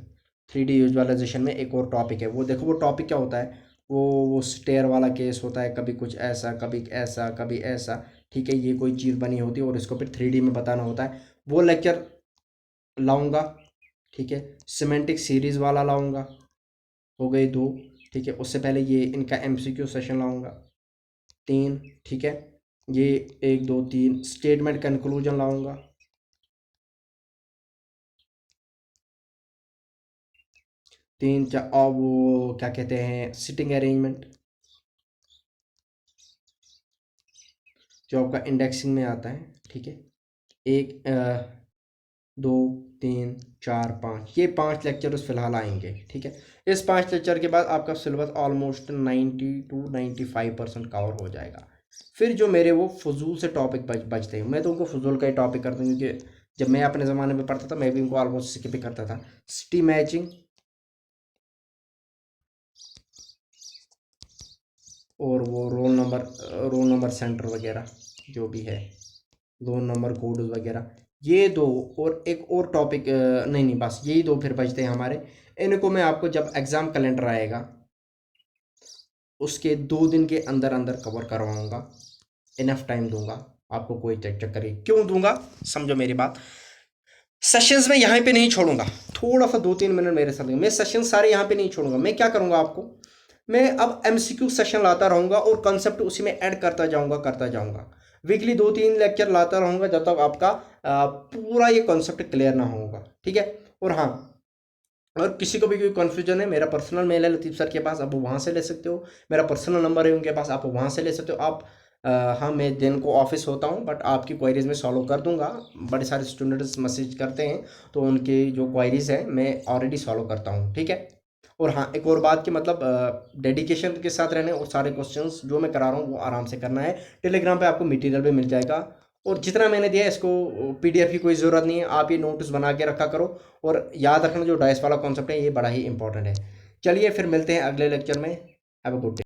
3D विजुअलाइजेशन में एक और टॉपिक है, वो देखो वो टॉपिक क्या होता है, वो स्टेयर वाला केस होता है, कभी कुछ ऐसा कभी ऐसा कभी ऐसा, ठीक है। ये कोई चीज़ बनी होती है और इसको फिर 3D में बताना होता है, वो लेक्चर लाऊंगा, ठीक है। सिमेंटिक सीरीज़ वाला लाऊंगा, हो गई 2, ठीक है। उससे पहले ये इनका MCQ सेशन लाऊंगा 3, ठीक है। ये 1 2 3 स्टेटमेंट कंक्लूजन लाऊंगा, 3 4, और वो क्या कहते हैं सिटिंग अरेंजमेंट जो आपका इंडेक्सिंग में आता है, ठीक है। 1 2 3 4 5, ये 5 लेक्चर फिलहाल आएंगे, ठीक है। इस 5 लेक्चर के बाद आपका सिलेबस ऑलमोस्ट 90 to 95% कवर हो जाएगा। फिर जो मेरे वो फजूल से टॉपिक बचते हैं, मैं तो उनको फजूल का ही टॉपिक करता हूँ, क्योंकि जब मैं अपने ज़माने में पढ़ता था मैं भी उनको ऑलमोस्ट स्किप ही करता था। सिटी मैचिंग और वो रोल नंबर सेंटर वगैरह जो भी है, रोल नंबर कोड वगैरह, ये 2। और एक और टॉपिक, नहीं नहीं बस यही 2 फिर बचते हैं हमारे। इनको मैं आपको जब एग्ज़ाम कैलेंडर आएगा उसके 2 दिन के अंदर अंदर कवर करवाऊंगा, इनफ टाइम दूंगा आपको, कोई चक्कर ही क्यों दूंगा, समझो मेरी बात। सेशंस में यहाँ पे नहीं छोड़ूंगा, थोड़ा सा 2-3 मिनट मेरे साथ, मैं सेशन सारे यहाँ पे नहीं छोड़ूंगा। मैं क्या करूँगा आपको, मैं अब MCQ सेशन लाता रहूँगा और कंसेप्ट उसी में ऐड करता जाऊँगा। वीकली 2-3 लेक्चर लाता रहूँगा जब तक आपका पूरा ये कॉन्सेप्ट क्लियर ना होगा, ठीक है। और हाँ, और किसी को भी कोई कन्फ्यूजन है, मेरा पर्सनल मेल है लतीफ़ सर के पास, आप वहाँ से ले सकते हो। मेरा पर्सनल नंबर है उनके पास, आप वहाँ से ले सकते हो। आप हाँ, मैं दिन को ऑफिस होता हूँ, बट आपकी क्वायरीज़ मैं सॉल्व कर दूंगा। बड़े सारे स्टूडेंट्स मैसेज करते हैं तो उनकी जो क्वायरीज़ है मैं ऑलरेडी सॉल्व करता हूँ, ठीक है। और हाँ, एक और बात कि मतलब डेडिकेशन के साथ रहने और सारे क्वेश्चंस जो मैं करा रहा हूँ वो आराम से करना है। टेलीग्राम पे आपको मटेरियल भी मिल जाएगा, और जितना मैंने दिया है इसको PDF की कोई ज़रूरत नहीं है, आप ये नोट्स बना के रखा करो। और याद रखना जो डाइस वाला कॉन्सेप्ट है ये बड़ा ही इंपॉर्टेंट है। चलिए फिर मिलते हैं अगले लेक्चर में। Have a good day.